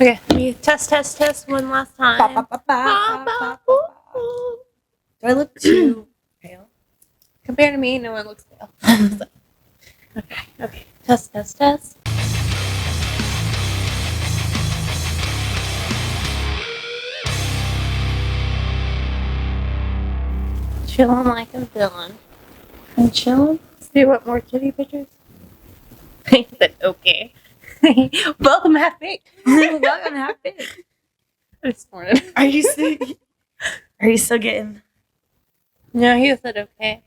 Okay, me test one last time. Do I look too pale? Compared to me, no one looks pale. Okay. Test. Chilling like I'm feeling. I'm chilling. Do you want more kitty pictures? I said okay. Welcome half-baked. Welcome half-baked. This morning. Are you still getting? No, he said okay.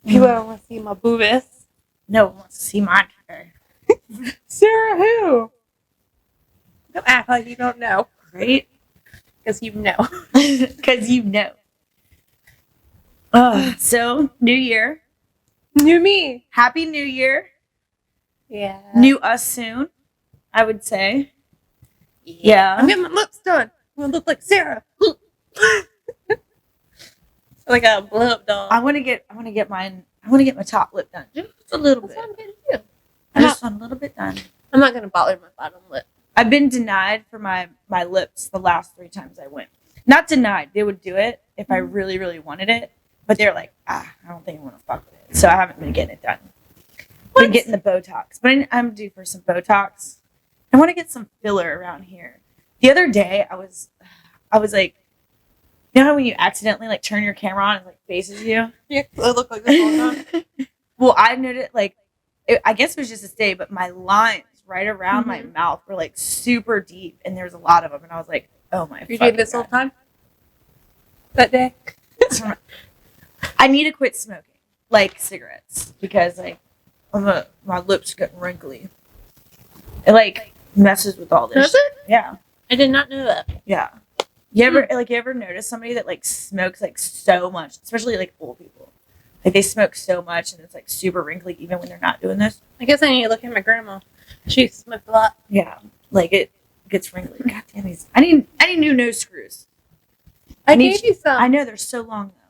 People don't want to see my boobus. No one wants to see my hair. Sarah who? Don't act like you don't know. Right? Because you know. Because you know. So, New Year. New me. Happy New Year. Yeah. New us soon, I would say. Yeah. I'm getting my lips done. I'm going to look like Sarah. Like a blow-up doll. I want to get my top lip done. Just a little That's bit. what I'm going to do. I just want a little bit done. I'm not going to bother my bottom lip. I've been denied for my lips the last 3 times I went. Not denied. They would do it if I really, really wanted it. But they're like, I don't think I want to fuck with it. So I haven't been getting it done. Been getting the Botox. But I'm due for some Botox. I want to get some filler around here. The other day, I was like, you know how when you accidentally like turn your camera on and like faces you? Yeah, I look like this all the time. Well, I noticed I guess it was just this day, but my lines right around my mouth were like super deep, and there's a lot of them, and I was like, oh my! You did this whole time? That day? I need to quit smoking, like cigarettes, because like my lips get wrinkly. It like messes with all this. Does it? Yeah. I did not know that. Yeah. You ever notice somebody that like smokes like so much, especially like old people? Like they smoke so much and it's like super wrinkly even when they're not doing this. I guess I need to look at my grandma. She smoked a lot. Yeah. Like it gets wrinkly. God damn these. I need new nose screws. I gave you some. I know they're so long though.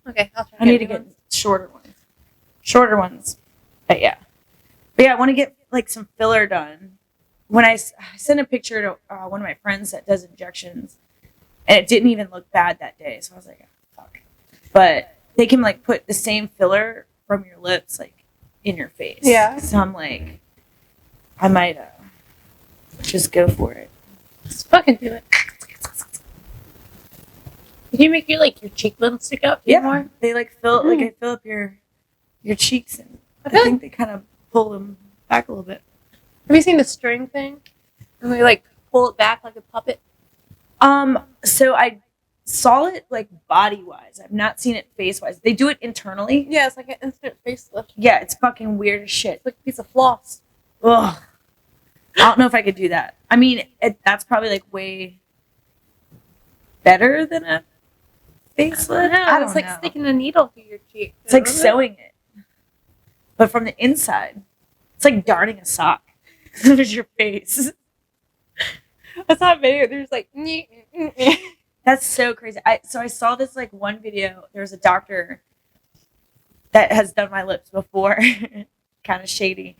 Okay, I'll try. I need to get shorter ones. But yeah, I want to get like some filler done. When I sent a picture to one of my friends that does injections, and it didn't even look bad that day, so I was like, oh, fuck. But they can like put the same filler from your lips like in your face. Yeah. So I'm like, I might just go for it. Just fucking do it. Did you make your cheekbones stick out more? They like fill up your cheeks, and I think they kind of pull them back a little bit. Have you seen the string thing? And they like pull it back like a puppet? So I saw it like body wise. I've not seen it face wise. They do it internally. Yeah, it's like an instant facelift. Yeah, it's fucking weird as shit. It's like a piece of floss. Ugh. I don't know if I could do that. I mean, that's probably like way better than a facelift. I don't know. It's like sticking a needle through your cheek. It's like sewing it. But from the inside. It's like darting a sock. There's your face. I saw a video. There's like... That's so crazy. I saw this like one video. There was a doctor that has done my lips before. Kind of shady.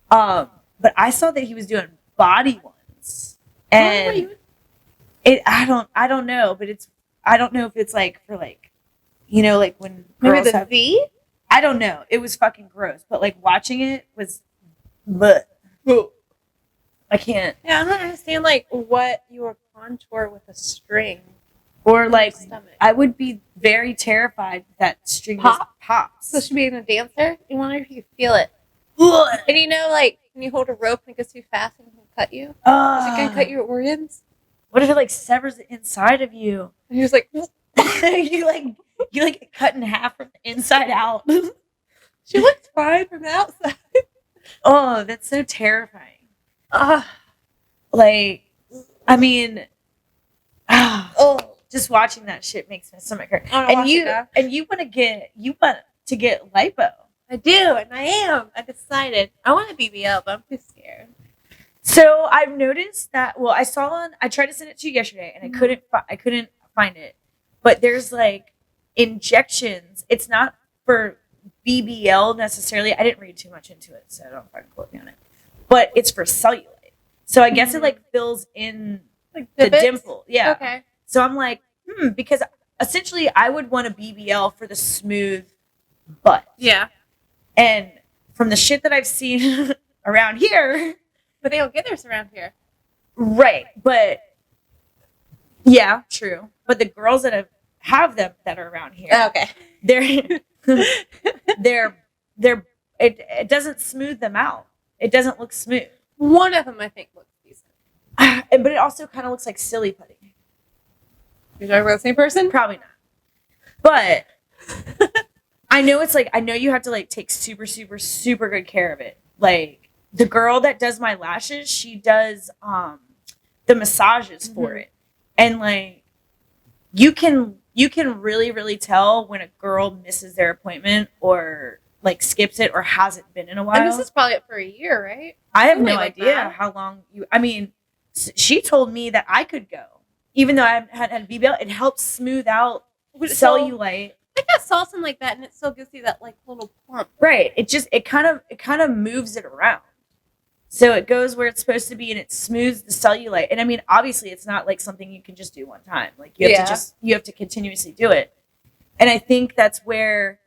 But I saw that he was doing body ones. And I don't know, but I don't know if it's like for like, you know, like when maybe girls the V? I don't know. It was fucking gross, but like watching it was I can't. Yeah, I don't understand like what you would contour with a string. Or like I would be very terrified that string just pops. So she being a dancer, you wonder if you could feel it. And you know, like when you hold a rope and it goes too fast and it can cut you. Is it gonna cut your organs? What if it like severs the inside of you? And you're just like you like get cut in half from the inside out. She looks fine from the outside. Oh, that's so terrifying. Like, I mean, just watching that shit makes my stomach hurt. And you want to get lipo. I do, and I am. I decided I want a BBL, but I'm too scared. So I've noticed that. Well, I tried to send it to you yesterday, and I couldn't find it. But there's like injections. It's not for BBL necessarily. I didn't read too much into it, so don't fucking quote me on it. But it's for cellulite. So I guess it like fills in Like the divots? dimple. Yeah. Okay. So I'm like, because essentially I would want a BBL for the smooth butt. Yeah. And from the shit that I've seen around here. But they don't get theirs around here. Right. But yeah, true. But the girls that have them that are around here. Okay. It doesn't smooth them out. It doesn't look smooth. One of them, I think, looks decent. But it also kind of looks like silly putty. You're talking about the same person? Probably not. But I know you have to like take super, super, super good care of it. Like the girl that does my lashes, she does the massages for it. And like you can really, really tell when a girl misses their appointment or like skips it or hasn't been in a while. And this is probably up for a year, right? I have no idea how long she told me that I could go. Even though I hadn't had a BBL, it helps smooth out cellulite. I think I saw something like that and it still gives you that like little plump. Right. It kind of moves it around. So it goes where it's supposed to be and it smooths the cellulite. And I mean, obviously it's not like something you can just do one time. Like you have to continuously do it. And I think that's where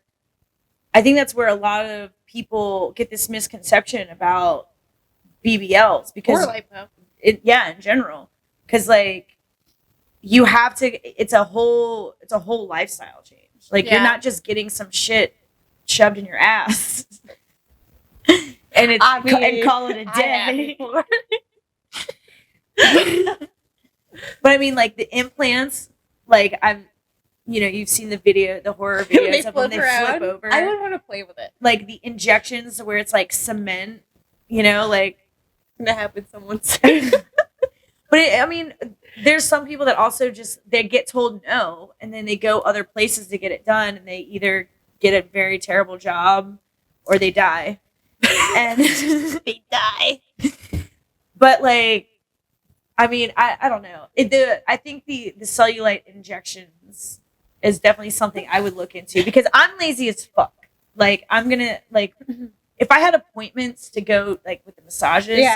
a lot of people get this misconception about BBLs because Or lipo. In general. Cause like you have to, it's a whole lifestyle change. Like you're not just getting some shit shoved in your ass. And call it a day. But I mean, like the implants, like you've seen the horror videos of when they flip over. I would want to play with it. Like the injections where it's like cement, like that happened someone's. But there's some people that also they get told no, and then they go other places to get it done, and they either get a very terrible job or they die. And they die. But like, I don't know. I think the cellulite injections is definitely something I would look into because I'm lazy as fuck. Like I'm gonna if I had appointments to go like with the massages,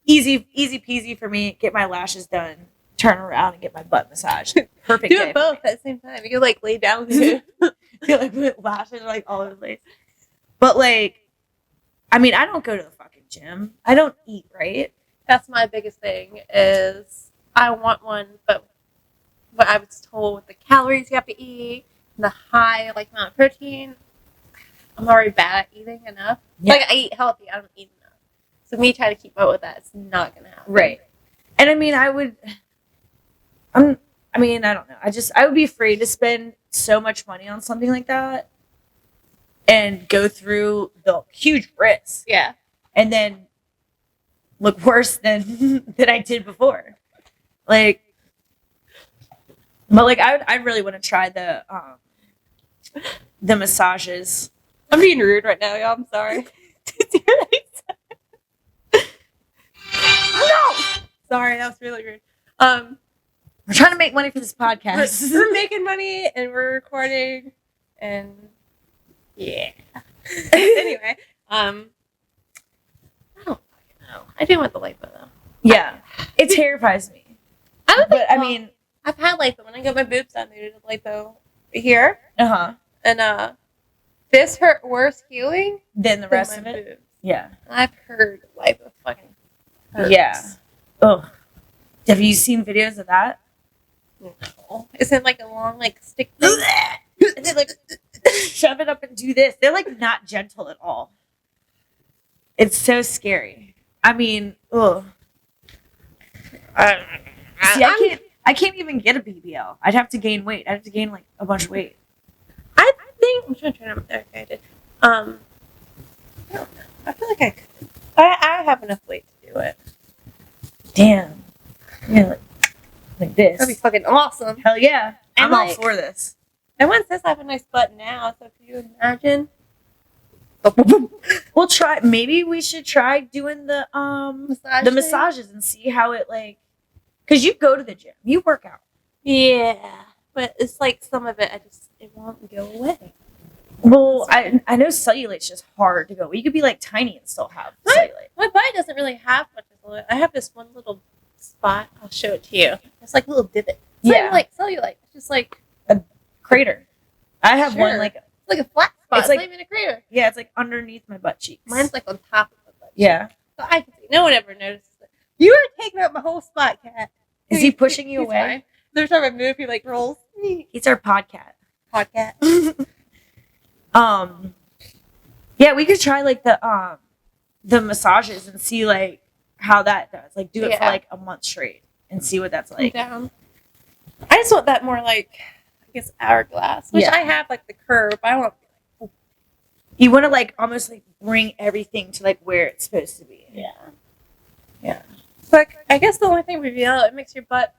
easy peasy for me. Get my lashes done, turn around and get my butt massaged. Perfect. Do it both at the same time. You can like lay down with it. You like put lashes like all over the place. But like, I don't go to the fucking gym. I don't eat right. That's my biggest thing is I want one, but what I was told with the calories you have to eat, the high like amount of protein, I'm already bad at eating enough. Yeah. Like I eat healthy, I don't eat enough. So me trying to keep up with that, it's not gonna happen. Right. And I don't know. I would be afraid to spend so much money on something like that and go through the huge risk. Yeah. And then look worse than I did before. Like, but like I really want to try the massages. I'm being rude right now, y'all. I'm sorry. No! Sorry, that was really rude. We're trying to make money for this podcast. We're making money and we're recording and yeah. Anyway, I don't fucking know. I do want the lipo though. Yeah. It terrifies me. I've had lipo. When I got my boobs done, they did a lipo here. And this hurt worse healing than the rest of it. Boobs. Yeah. I've heard lipo fucking hurts. Yeah. Oh. Have you seen videos of that? No. Is it like a long like stick thing? And they like shove it up and do this. They're like not gentle at all. It's so scary. Ugh. See, I can't even get a BBL. I'd have to gain weight. I'd have to gain like a bunch of weight. I think I'm trying to turn up there. Okay, I did. I don't know. I feel like I could. I have enough weight to do it. Damn. Yeah, like this. That'd be fucking awesome. Hell yeah. And I'm all for this. Everyone says I have a nice butt now, so can you imagine? We'll try. Maybe we should try doing the massages and see how it like. Because you go to the gym, you work out. Yeah, but it's like some of it, it won't go away. Well, I know cellulite's just hard to go. You could be like tiny and still have cellulite. My butt doesn't really have much cellulite. I have this one little spot. I'll show it to you. It's like a little divot. It's not even like cellulite. It's just like a crater. I have one like a flat spot. It's like, not even a crater. Yeah, it's like underneath my butt cheeks. Mine's like on top of my butt. Yeah. So I can see. No one ever notices it. You are taking up my whole spot, Kat. Is he pushing you away? Fine. There's time I move. He like rolls. He's our podcat. Podcat. Yeah, we could try like the massages and see like how that does. Like do it for like a month straight and see what that's like. Down. I just want that more like, I guess, hourglass, which I have like the curve. I want. You want to like almost like bring everything to like where it's supposed to be. Yeah. Yeah. Like I guess the only thing would be it makes your butt.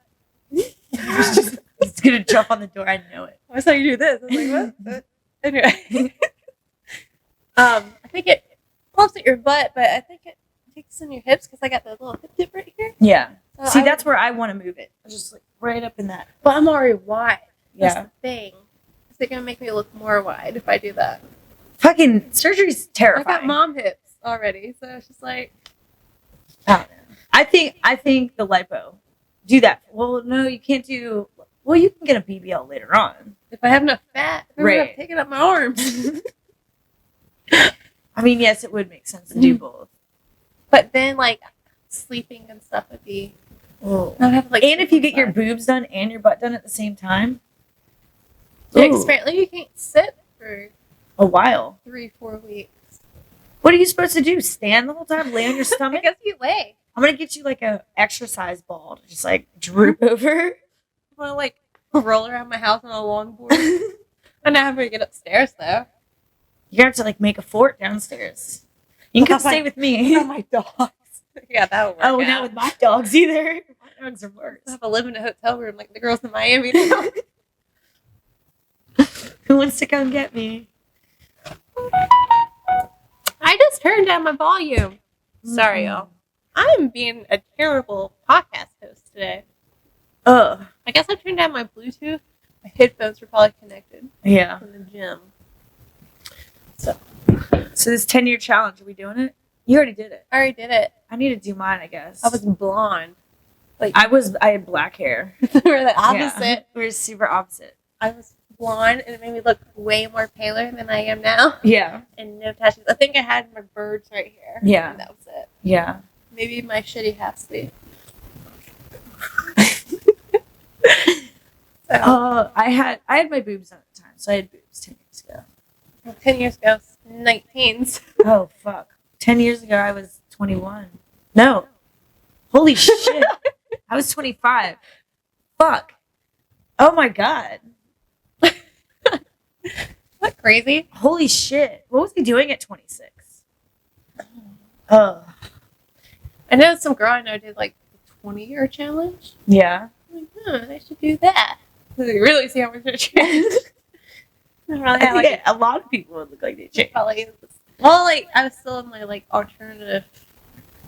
It's gonna jump on the door. I know it. I saw you do this. I was like, what? Anyway. I think it helps at your butt, but I think it takes in your hips because I got the little hip dip right here. Yeah. So see, that's where I want to move it. Just like right up in that. But I'm already wide. Yeah. That's the thing. Is it gonna make me look more wide if I do that? Fucking surgery's terrifying. I got mom hips already, so it's just like. I don't know. I think the lipo. Do that. Well, no, you can't do. Well, you can get a BBL later on. If I have enough fat, I'm taking up my arms. I mean, yes, it would make sense to do both. But then, like, sleeping and stuff would be. Oh. I would have to, like, and if you get your boobs done and your butt done at the same time. Apparently, you can't sit for a while. 3-4 weeks. What are you supposed to do? Stand the whole time? Lay on your stomach? I guess you lay. I'm going to get you like a exercise ball to just like droop over. I want to like roll around my house on a longboard. I'm not having to get upstairs though. You're going to have to like make a fort downstairs. You can come stay with me. Oh, my dogs. Yeah, that would work. Oh, not with my dogs either. My dogs are worse. I have to live in a hotel room like the girls in Miami now. Who wants to come get me? I just turned down my volume. Sorry, y'all. I'm being a terrible podcast host today. Ugh. I guess I turned down my Bluetooth. My headphones were probably connected. Yeah. From the gym. So this 10-year challenge, are we doing it? You already did it. I already did it. I need to do mine, I guess. I was blonde. Like I had black hair. we're the opposite. Yeah. We're super opposite. I was blonde and it made me look way more paler than I am now. Yeah. And no tattoos. I think I had my birds right here. Yeah. And that was it. Yeah. Maybe my shitty half sleeve. I had my boobs done at the time, so I had boobs 10 years ago. 10 years ago, 19s. Oh fuck! 10 years ago, I was 21. No, holy shit! I was 25. Fuck! Oh my god! What crazy? Holy shit! What was he doing at 26? Oh, I know some girl I know did like the 20-year challenge. yeah. I'm like, I should do that. You really see how much it changed. I think a lot of people would look like they changed. Well, like I was still in my like alternative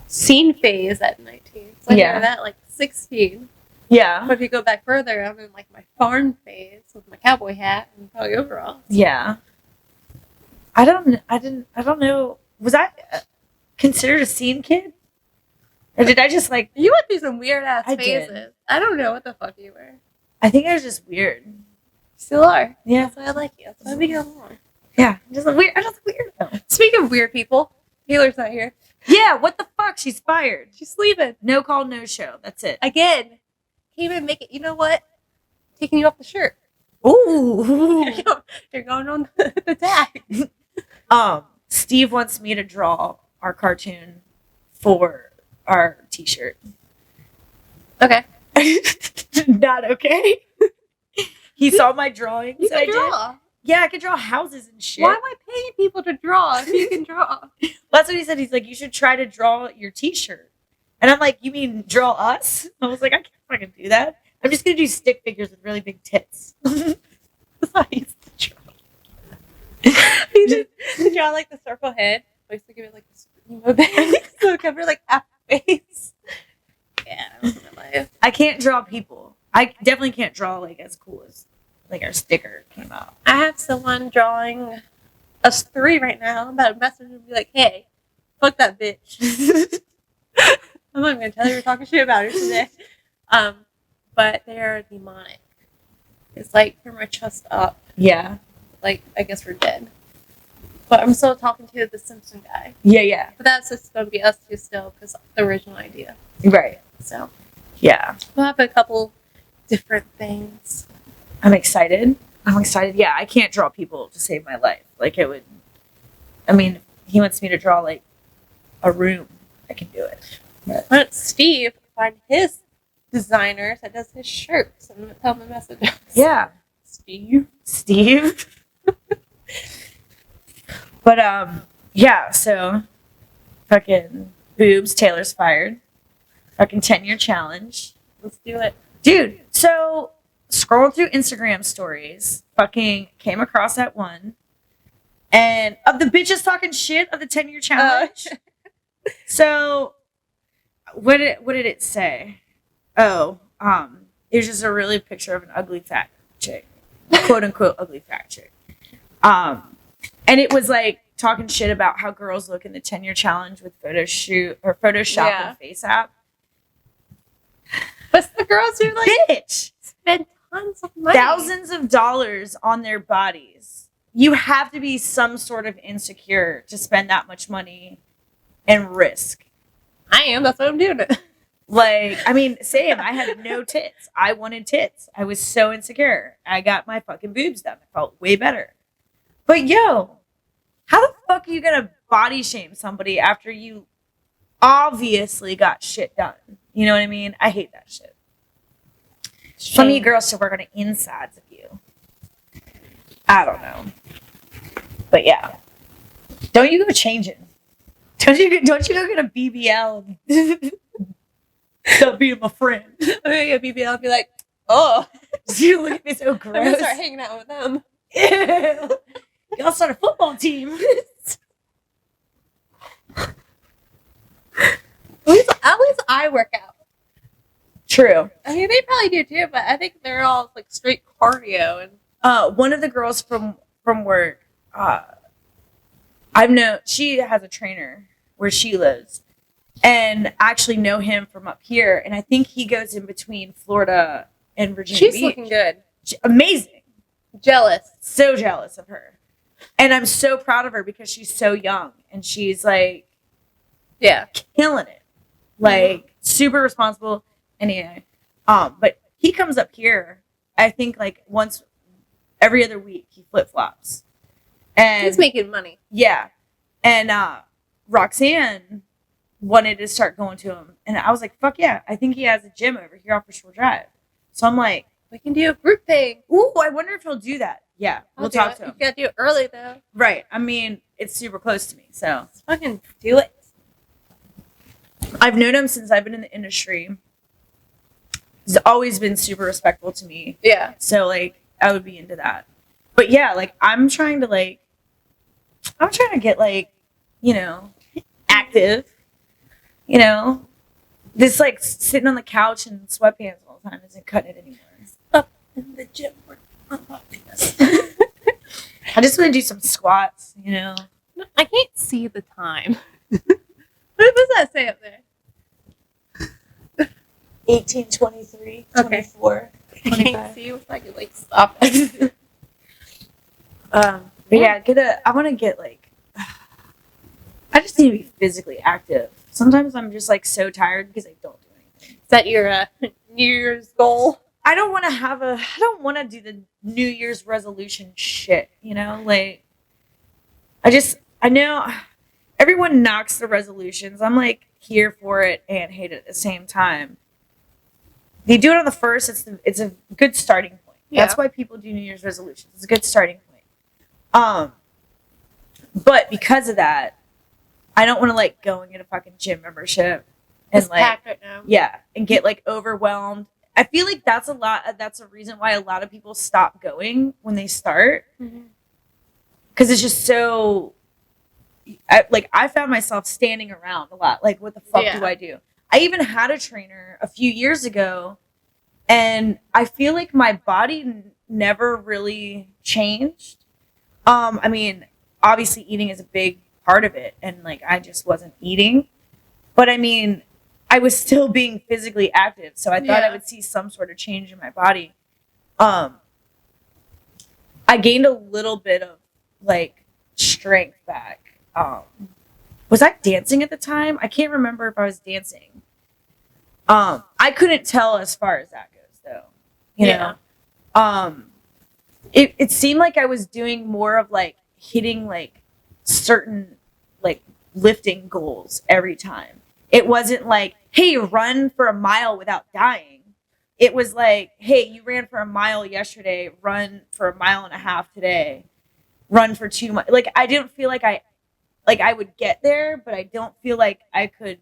scene phase at 19. So I did that like 16. Yeah. But if you go back further, I'm in like my farm phase with my cowboy hat and probably overalls. Yeah. I don't know. Was I considered a scene kid? Or did I just like... You went through some weird ass phases. Did. I don't know what the fuck you were. I think I was just weird. You still are. Yeah. That's why I like you. That's why we get along. Yeah. I'm just weird. Though. Speaking of weird people, Taylor's not here. Yeah, what the fuck? She's fired. She's leaving. No call, no show. That's it. Again. Can't even make it. You know what? Taking you off the shirt. Ooh. You're going on the tag. Steve wants me to draw our cartoon for our t-shirt. Okay. Not okay. He saw my drawings. You can draw. Yeah, I can draw houses and shit. Why am I paying people to draw if you can draw? That's what he said. He's like, you should try to draw your t-shirt. And I'm like, you mean draw us? I was like, I can't fucking do that. I'm just going to do stick figures with really big tits. That's how I used to draw. He just draw like the circle head. I used to give it like this emo bang. So cover like half face. Yeah, that was my life. I can't draw people. I definitely can't draw like as cool as like our sticker came out. I have someone drawing us three right now. I'm about to message him and be like, hey, fuck that bitch. I'm not even gonna tell you we're talking shit about her today. But they're demonic. It's like from our chest up. Yeah. Like, I guess we're dead. But I'm still talking to the Simpson guy. Yeah. But that's just gonna be us two still, because the original idea. Right. So. Yeah. We'll have a couple different things. I'm excited. Yeah, I can't draw people to save my life. Like, it would... I mean, he wants me to draw, like, a room. I can do it. Why don't Steve find his designer that does his shirts and tell him a message? Yeah. Steve. But, yeah, so... Fucking boobs, Taylor's fired. Fucking 10-year challenge. Let's do it. Dude, so... Scrolling through Instagram stories, fucking came across that one, and of the bitches talking shit of the 10-year challenge. So, what did it say? Oh, it was just a really picture of an ugly fat chick, quote unquote ugly fat chick. And it was like talking shit about how girls look in the 10-year challenge with Photoshop and Face app. But the girls who like bitch spend tons of money, thousands of dollars on their bodies. You have to be some sort of insecure to spend that much money and risk. I am. That's why I'm doing it. Like, I mean, same. I had no tits. I wanted tits. I was so insecure. I got my fucking boobs done. I felt way better. But yo, how the fuck are you gonna body shame somebody after you obviously got shit done? You know what I mean? I hate that shit. Some of you girls should work on the insides of you. I don't know. But yeah. Don't you go changing. Don't you go get a BBL. Stop being my friend. I'm gonna get BBL and be like, oh. You look at me so gross. I'm gonna start hanging out with them. Ew. Y'all start a football team. At least I work out. True. I mean, they probably do too, but I think they're all like straight cardio. And one of the girls from work, she has a trainer where she lives, and I actually know him from up here, and I think he goes in between Florida and Virginia Beach. She's looking good. Amazing. Jealous. So jealous of her. And I'm so proud of her because she's so young, and she's like, yeah, killing it. Like, super responsible. Anyway, but he comes up here, I think, like, once every other week. He flip-flops. And he's making money. Yeah. And Roxanne wanted to start going to him. And I was like, fuck yeah. I think he has a gym over here off of Shore Drive. So I'm like, we can do a group thing. Ooh, I wonder if he'll do that. Yeah, we'll talk to him. You gotta do it early, though. Right. I mean, it's super close to me, so. Let's fucking do it. I've known him since I've been in the industry. He's always been super respectful to me. Yeah. So, like, I would be into that. But, yeah, like, I'm trying to get, like, you know, active. You know? This, like, sitting on the couch in sweatpants all the time isn't cutting it anymore. Up in the gym. I just want to do some squats, you know? I can't see the time. What does that say up there? 18:23, 24, 25. I can't see if I can, like, stop it. But yeah, I want to get, like, I just need to be physically active. Sometimes I'm just, like, so tired because I don't do anything. Is that your New Year's goal? I don't want to do the New Year's resolution shit, you know? Like, I know everyone knocks the resolutions. I'm, like, here for it and hate it at the same time. They do it on the first. It's a good starting point. Yeah. That's why people do New Year's resolutions. It's a good starting point. But because of that, I don't want to, like, go and get a fucking gym membership and, it's like, packed right now. Yeah, and get, like, overwhelmed. I feel like that's a reason why a lot of people stop going when they start. Because it's just so, I found myself standing around a lot. Like, what the fuck do I do? I even had a trainer a few years ago, and I feel like my body never really changed. I mean, obviously eating is a big part of it, and like I just wasn't eating. But I mean, I was still being physically active, so I thought I would see some sort of change in my body. I gained a little bit of like strength back. Was I dancing at the time? I can't remember if I was dancing. I couldn't tell as far as that goes, though. You know, it seemed like I was doing more of like hitting like certain like lifting goals every time. It wasn't like, hey, run for a mile without dying. It was like, hey, you ran for a mile yesterday, run for a mile and a half today, run for 2 miles. Like, I didn't feel like I would get there, but I don't feel like I could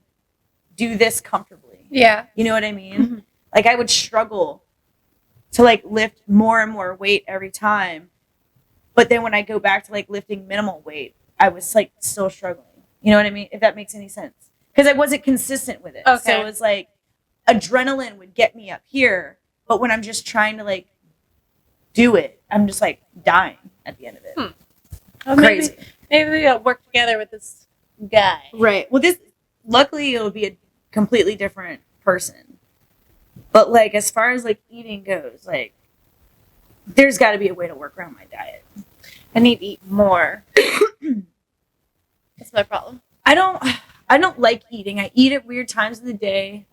do this comfortably. Yeah. You know what I mean? Mm-hmm. Like, I would struggle to like lift more and more weight every time. But then when I go back to like lifting minimal weight, I was like still struggling. You know what I mean? If that makes any sense. Because I wasn't consistent with it. Okay. So it was like adrenaline would get me up here, but when I'm just trying to like do it, I'm just like dying at the end of it. Well, Crazy. Maybe we gotta work together with this guy. Right. Well, luckily it'll be a completely different person. But like as far as like eating goes, like there's got to be a way to work around my diet. I need to eat more. That's my problem. I don't like eating. I eat at weird times of the day.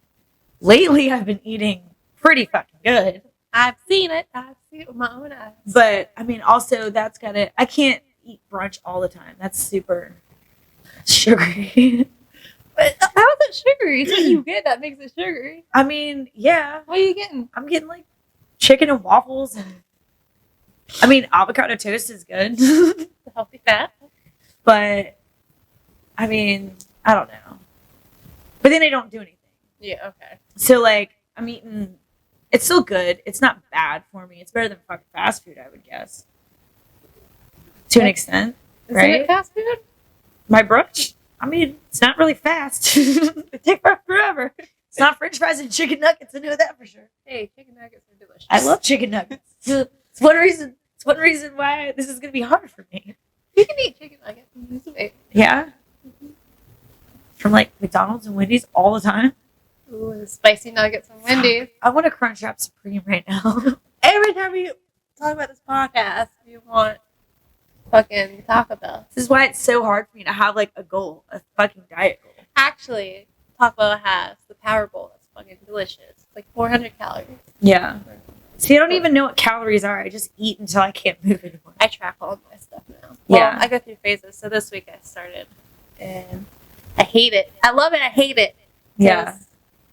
Lately, I've been eating pretty fucking good. I've seen it. I've seen it with my own eyes. But, I mean, also, I can't eat brunch all the time. That's super sugary. But how is it sugary? It's what you get that makes it sugary. I mean, yeah. What are you getting? I'm getting, like, chicken and waffles. And I mean, avocado toast is good. Healthy fat. But, I mean, I don't know. But then I don't do anything. Yeah, okay. So, like, I'm eating... It's still good. It's not bad for me. It's better than fucking fast food, I would guess. To an extent. Is right? it fast food? My brunch? I mean, it's not really fast. It takes forever. It's not french fries and chicken nuggets. I know that for sure. Hey, chicken nuggets are delicious. I love chicken nuggets. It's one reason why this is going to be hard for me. You can eat chicken nuggets and lose weight. Yeah? From, like, McDonald's and Wendy's all the time. Ooh, the spicy nuggets from Wendy's. I want a Crunchwrap Supreme right now. Every time we talk about this podcast, you want fucking Taco Bell. This is why it's so hard for me to have, like, a goal. A fucking diet goal. Actually, Taco Bell has the Power Bowl that's fucking delicious. It's like 400 calories. Yeah. See, I don't even know what calories are. I just eat until I can't move anymore. I track all of my stuff now. Well, Yeah. I go through phases. So this week I started, and I hate it. I love it. I hate it. Yeah.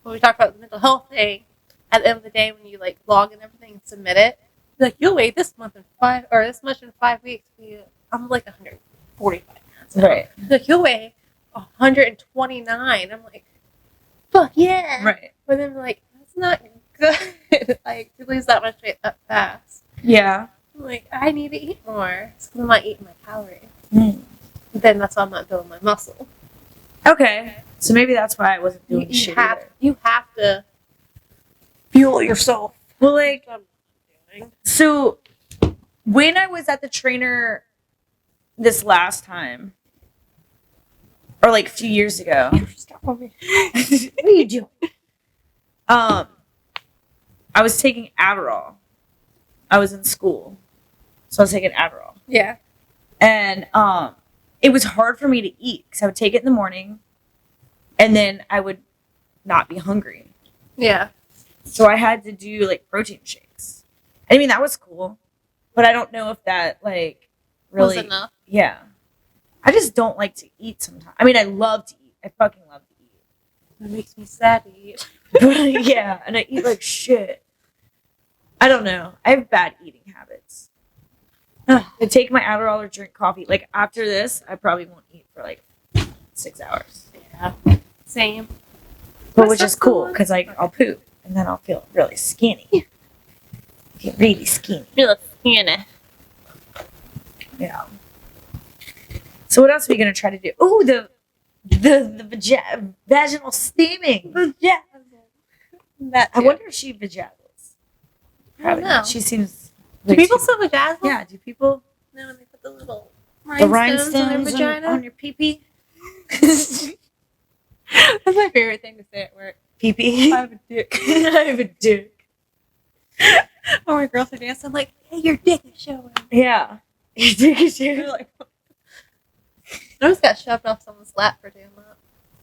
When we talk about the mental health thing, at the end of the day, when you like log in everything and submit it, you're like, you'll weigh this much in 5 weeks. I'm like 145 pounds. Right. Like, you'll weigh 129. I'm like, fuck yeah. Right. But then like, that's not good. Like, to lose that much weight that fast. Yeah. I'm like, I need to eat more. It's because I'm not eating my calories. Mm. Then that's why I'm not building my muscle. Okay. So maybe that's why I wasn't doing shit either. You have to fuel yourself. Well, like, That's what I'm doing. so when I was at the trainer this last time, or like a few years ago, Stop me. what are you doing? I was taking Adderall. I was in school, so I was taking Adderall, Yeah. and it was hard for me to eat because I would take it in the morning, and then I would not be hungry. Yeah. So I had to do like protein shakes. I mean, that was cool, but I don't know if that like really Was enough. Yeah. I just don't like to eat sometimes. I mean, I love to eat. I fucking love to eat. It makes me sad to eat. But yeah, and I eat like shit. I don't know. I have bad eating habits. I take my Adderall or drink coffee. Like after this, I probably won't eat for like 6 hours. Yeah. Same. But which is cool because like I'll poop and then I'll feel really skinny. Feel really skinny. Feel skinny. Yeah. So what else are we gonna try to do? Oh, the vaginal steaming. Yeah. That I too. wonder if she vajazzles. I don't know. She seems. Do way people too- still vaginal? Yeah. Do people? No, when they put the little The rhinestones on your pee-pee. That's my favorite thing to say at work. Pee-pee. I have a dick. I have a dick. Oh, my girls are dancing. I'm like, hey, your dick is showing. Yeah. Your dick is showing. They're like, I just got shoved off someone's lap for doing that.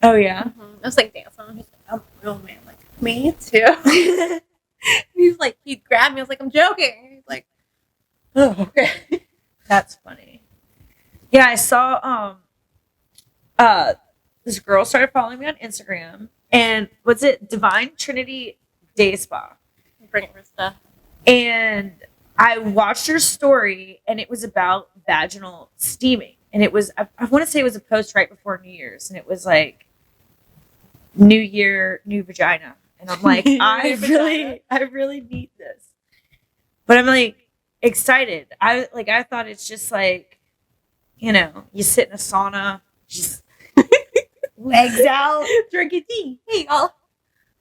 Oh, yeah? Mm-hmm. I was like dancing. He's like, I'm a real man. I'm like, me too. He's like, he'd grab me. I was like, I'm joking. He's like, oh, okay. That's funny. Yeah, I saw this girl started following me on Instagram, and what's it? Divine Trinity Day Spa. Bring her stuff. And I watched her story, and it was about vaginal steaming. And it was, I want to say it was a post right before New Year's, and it was like, New Year, new vagina. And I'm like, I really need this. But I'm like excited. I thought it's just like, you know, you sit in a sauna, just legs out, drinking tea. Hey, y'all.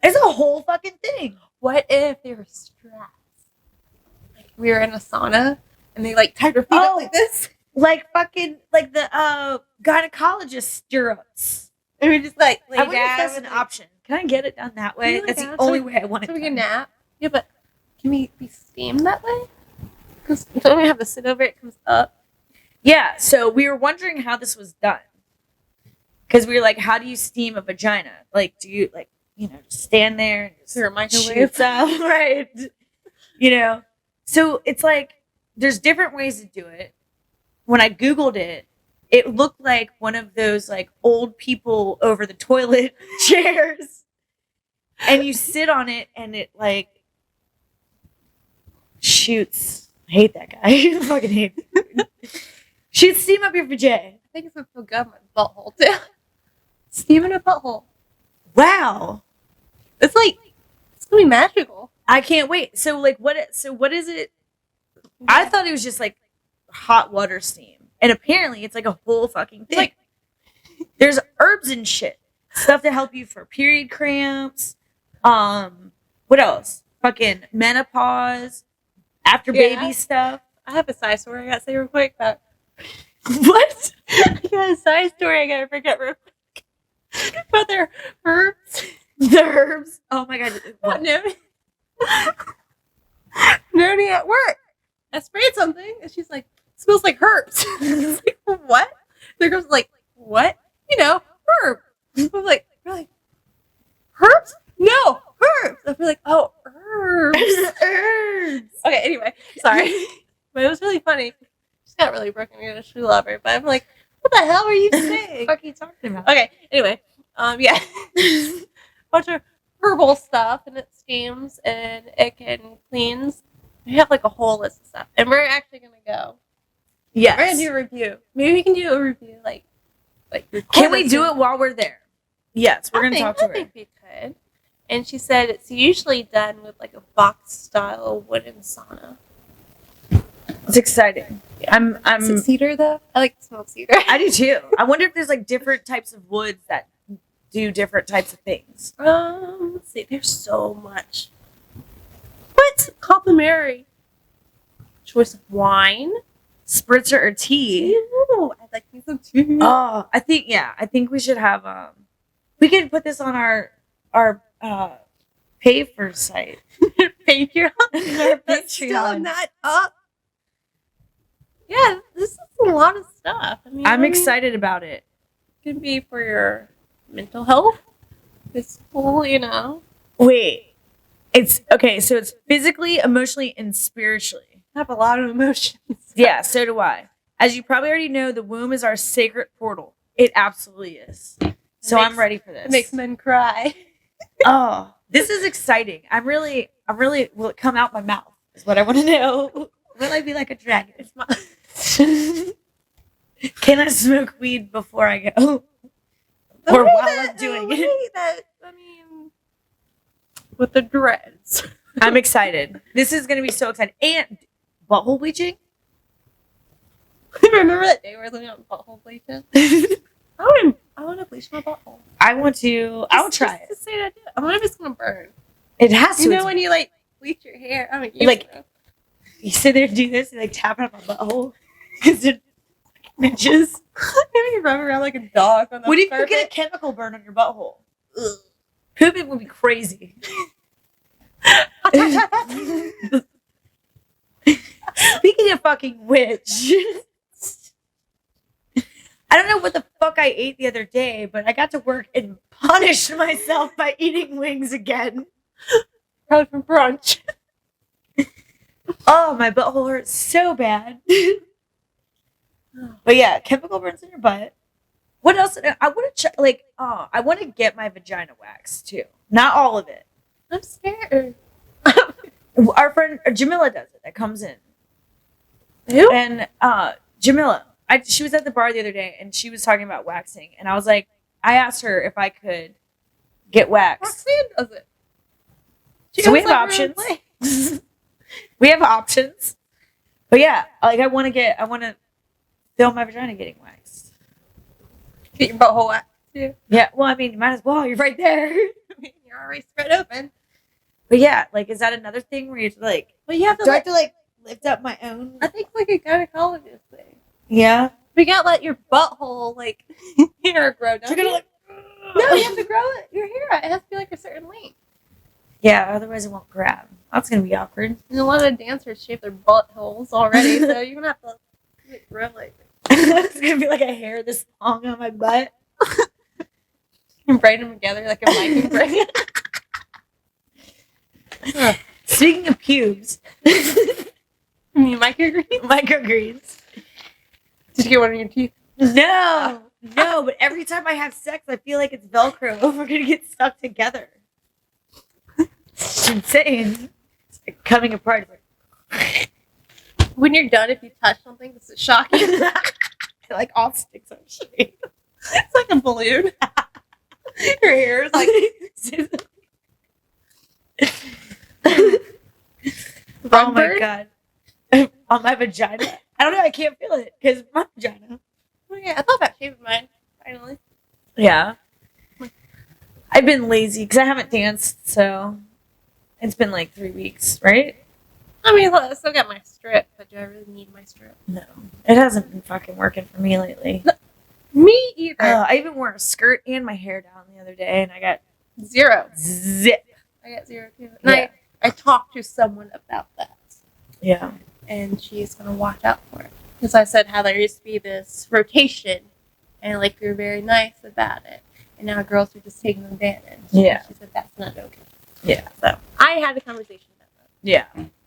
It's a whole fucking thing. What if they were straps? Like we were in a sauna and they like tied her feet up like this? Like fucking, like the gynecologist stirrups. And we just like lay I wonder down. if that's an option. Can I get it done that way? That's the only way I want it So we done. can nap. Yeah, but can we be steamed that way? Because don't we have to sit over it? It comes up. Yeah, so we were wondering how this was done. Because we were like, how do you steam a vagina? Like, do you, like, you know, just stand there and just Through a microwave? shoots out, right? You know? So it's like, there's different ways to do it. When I Googled it, it looked like one of those, like, old people over the toilet chairs. And you sit on it, and it, like, shoots. I hate that guy. I fucking hate him. Shoots steam up your vajay. I think it's gonna feel good on my butthole too. Steam in a butthole. Wow. It's like it's gonna be magical. I can't wait. So like what is it? I thought it was just like hot water steam. And apparently it's like a whole fucking thing. Like there's herbs and shit. Stuff to help you for period cramps. What else? Fucking menopause, after baby stuff. I have a side story I gotta say real quick about What? I got a side story I gotta bring up real quick about their herbs. The herbs? Oh my god. What? Noni at work. I sprayed something and she's like, it smells like herbs. It's like, what? There goes like, what? You know, herb. I was like, really? Herbs? No, herbs. I feel like, oh, herbs. Herbs. Okay, anyway, sorry. But it was really funny. She's got really broken English. We love her. But I'm like, what the hell are you saying? What the fuck are you talking about? Okay, anyway. Yeah. Bunch of herbal stuff and it steams and it can cleans. We have like a whole list of stuff. And we're actually gonna go. Yes. We're gonna do a review. Maybe we can do a review like Can we do it while we're there? Yes, we're gonna talk to her. I think we could. And she said it's usually done with like a box style wooden sauna. It's exciting. Yeah. Is it cedar though? I like to smoke cedar. I do too. I wonder if there's like different types of woods that do different types of things. Let's see. There's so much. What? Complimentary choice of wine, Spritzer or tea. Ooh, I'd like me some tea. Oh, I think we should have we could put this on our pay for site. Patreon. Our That's still Patreon. not up. Yeah, this is a lot of stuff. I mean, I'm excited about it. It could be for your mental health. It's cool, you know. Wait. It's okay, so it's physically, emotionally, and spiritually. I have a lot of emotions. Yeah, so do I. As you probably already know, the womb is our sacred portal. It absolutely is. So I'm ready for this. It makes men cry. Oh, this is exciting. I'm really, will it come out my mouth? Is what I want to know. Will I be like a dragon? It's my Can I smoke weed before I go? Or while I'm doing it? I mean, with the dreads. I'm excited. This is going to be so exciting. And butthole bleaching? Remember that day we were looking at butthole bleaching? I want to bleach my butthole. I want to. I'll try it. Just say that. I wonder if it's gonna burn. It has to. You know when you like bleach your hair? I mean, you sit there and do this, and like tap it on my butthole. Because Bitches. Maybe you run around like a dog on the What if you carpet? get a chemical burn on your butthole? Ugh. Pooping would be crazy. Speaking of fucking which, I don't know what the fuck I ate the other day, but I got to work and punished myself by eating wings again. Probably from brunch. Oh, my butthole hurts so bad. But yeah, chemical burns in your butt. What else? I want to check. Like, I want to get my vagina waxed too. Not all of it. I'm scared. Our friend Jamila does it. That comes in. Who? And Jamila, she was at the bar the other day, and she was talking about waxing, and I was like, I asked her if I could get waxed. Roxanne does it. So we have options. We have options. But yeah, like I want to film my vagina getting waxed. Get your butthole waxed too. Yeah, well, I mean, you might as well. You're right there. You're already spread open. But yeah, like, is that another thing where you're like, Well, you have to. do I have to like lift up my own? I think like a gynecologist thing. Yeah. We got let your butthole like hair grow down. You're gonna like. No, you have to grow it. Your hair. It has to be like a certain length. Yeah, otherwise it won't grab. That's gonna be awkward. And a lot of dancers shave their buttholes already, so you're gonna have to grow like. It's gonna be like a hair this long on my butt. And braid them together like a Viking braid. Speaking of pubes, You mean microgreens? microgreens. Did you get one in your teeth? No, but every time I have sex, I feel like it's Velcro. We're gonna get stuck together. It's insane. It's like coming apart. It's When you're done, if you touch something, does it shock you? like, like all sticks on shape. It's like a balloon. Your hair is like oh my bird? god. On my vagina. I don't know. I can't feel it because my vagina. Oh yeah, I thought about shaving mine. Finally. Yeah. I've been lazy because I haven't danced, so it's been like 3 weeks, right? I mean, look, I still got my strip, but do I really need my strip? No. It hasn't been fucking working for me lately. Me either. I even wore a skirt and my hair down the other day, and I got Zero. zip. I got zero too. And Yeah. I talked to someone about that, Yeah. and she's gonna watch out for it. Because I said how there used to be this rotation, and like we were very nice about it, and now girls are just taking advantage. Yeah. She said that's not okay. Yeah. So I had a conversation about that. Yeah.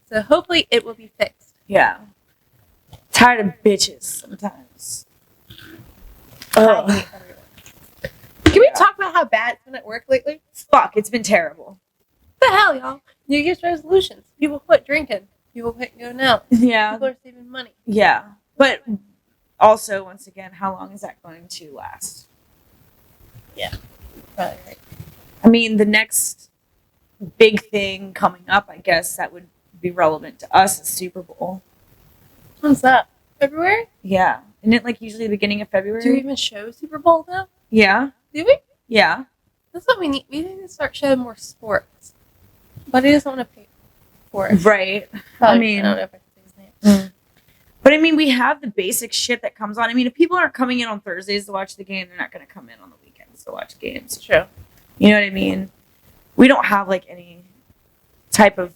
So hopefully it will be fixed. Yeah. Tired of bitches sometimes. I Ugh. hate everyone. Can we talk about how bad it's been at work lately? Fuck, it's been terrible. The hell, y'all? New Year's resolutions. People quit drinking. People quit going out. Yeah. People are saving money. Yeah. But also, once again, how long is that going to last? Probably right. I mean, the next big thing coming up, I guess, that would be relevant to us is Super Bowl. When's that? February? Yeah. Isn't it like usually the beginning of February? Do we even show Super Bowl now? Yeah. Do we? Yeah. That's what we need. We need to start showing more sports. But he doesn't want to pay for it. Right. Probably, I mean- I don't know if I can say his name. But I mean, we have the basic shit that comes on. I mean, if people aren't coming in on Thursdays to watch the game, they're not going to come in on the weekends to watch games. It's true. You know what I mean? We don't have like any type of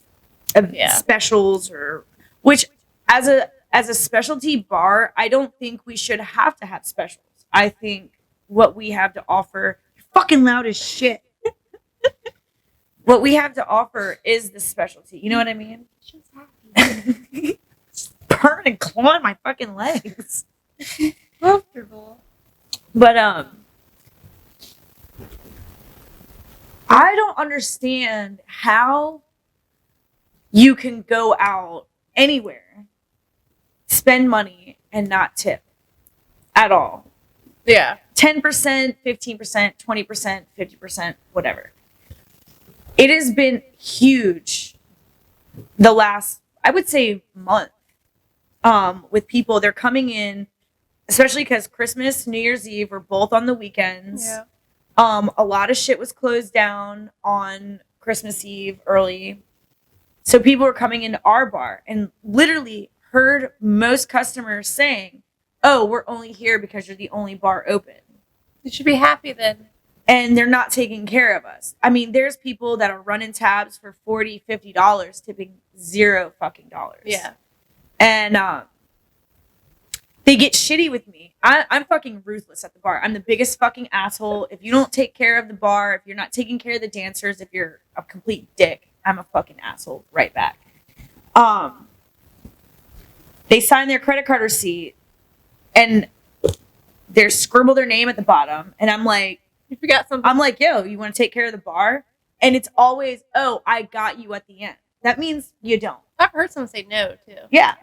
Yeah. specials or which as a specialty bar, I don't think we should have to have specials. I think what we have to offer, you're fucking loud as shit. What we have to offer is the specialty. You know what I mean? Just happy. Burn and claw my fucking legs. Comfortable. But I don't understand how you can go out anywhere, spend money, and not tip at all. Yeah. 10%, 15%, 20%, 50%, whatever. It has been huge the last, I would say, month. With people, they're coming in, especially because Christmas, New Year's Eve were both on the weekends. Yeah. A lot of shit was closed down on Christmas Eve early. So people were coming into our bar and literally heard most customers saying, oh, we're only here because you're the only bar open. You should be happy then. And they're not taking care of us. I mean, there's people that are running tabs for $40, $50, tipping $0 fucking dollars. Yeah. And they get shitty with me. I'm fucking ruthless at the bar. I'm the biggest fucking asshole. If you don't take care of the bar, if you're not taking care of the dancers, if you're a complete dick, I'm a fucking asshole right back. They sign their credit card receipt and they scribble their name at the bottom. And I'm like, you forgot something. I'm like, yo, you want to take care of the bar? And it's always, oh, I got you at the end. That means you don't. I've heard someone say no, too. Yeah.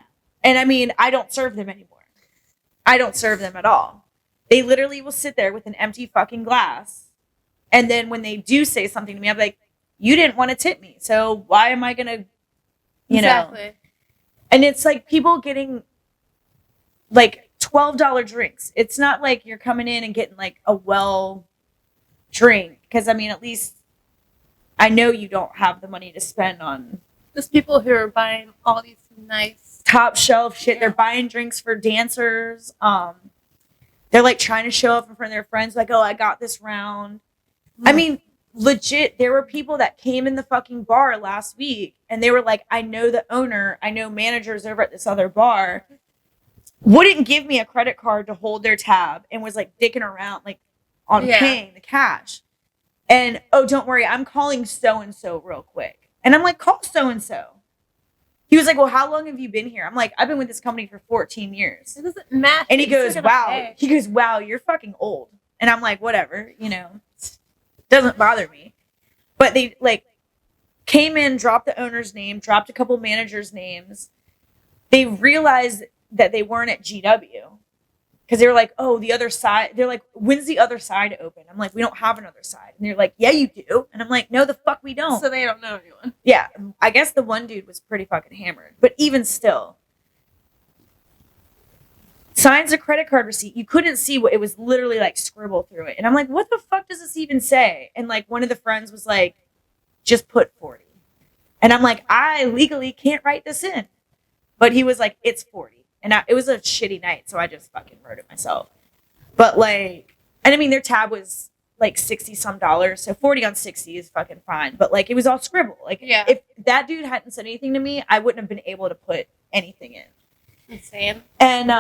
And I mean, I don't serve them anymore. I don't serve them at all. They literally will sit there with an empty fucking glass. And then when they do say something to me, I'm like, you didn't want to tip me. So why am I going to, you know? And it's like people getting like $12 drinks. It's not like you're coming in and getting like a well drink. Because I mean, at least I know you don't have the money to spend on. There's people who are buying all these nice top shelf shit. They're buying drinks for dancers. They're like trying to show up in front of their friends, like, oh, I got this round. I mean, legit, there were people that came in the fucking bar last week and they were like, I know the owner, I know managers over at this other bar, wouldn't give me a credit card to hold their tab and was like dicking around like on paying the cash. And, oh, don't worry, I'm calling so-and-so real quick. And I'm like, call so-and-so. He was like, well, how long have you been here? I'm like, I've been with this company for 14 years. It doesn't matter. And he goes, wow. He goes, wow, you're fucking old. And I'm like, whatever, you know, doesn't bother me. But they like came in, dropped the owner's name, dropped a couple managers' names. They realized that they weren't at GW. Because they were like, oh, the other side. They're like, when's the other side open? I'm like, we don't have another side. And they're like, yeah, you do. And I'm like, no, the fuck we don't. So they don't know anyone. Yeah. I guess the one dude was pretty fucking hammered. But even still. Signs a credit card receipt. You couldn't see what it was, literally like scribbled through it. And I'm like, what the fuck does this even say? And like one of the friends was like, just put 40. And I'm like, I legally can't write this in. But he was like, it's 40. And it was a shitty night, so I just fucking wrote it myself. But like, and I mean, their tab was like $60-some, so 40 on 60 is fucking fine. But like, it was all scribble. Like, if that dude hadn't said anything to me, I wouldn't have been able to put anything in. Insane. And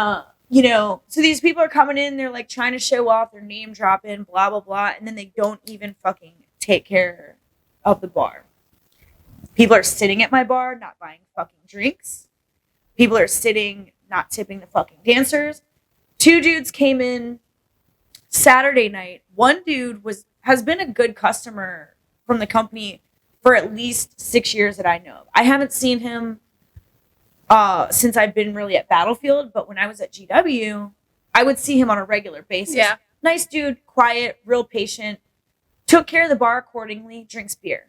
you know, so these people are coming in, they're like trying to show off, their name dropping, blah blah blah, and then they don't even fucking take care of the bar. People are sitting at my bar, not buying fucking drinks. People are sitting, not tipping the fucking dancers. 2 dudes came in Saturday night. One dude has been a good customer from the company for at least 6 years that I know of. I haven't seen him since I've been really at Battlefield, but when I was at GW, I would see him on a regular basis. Yeah. Nice dude, quiet, real patient, took care of the bar accordingly, drinks beer.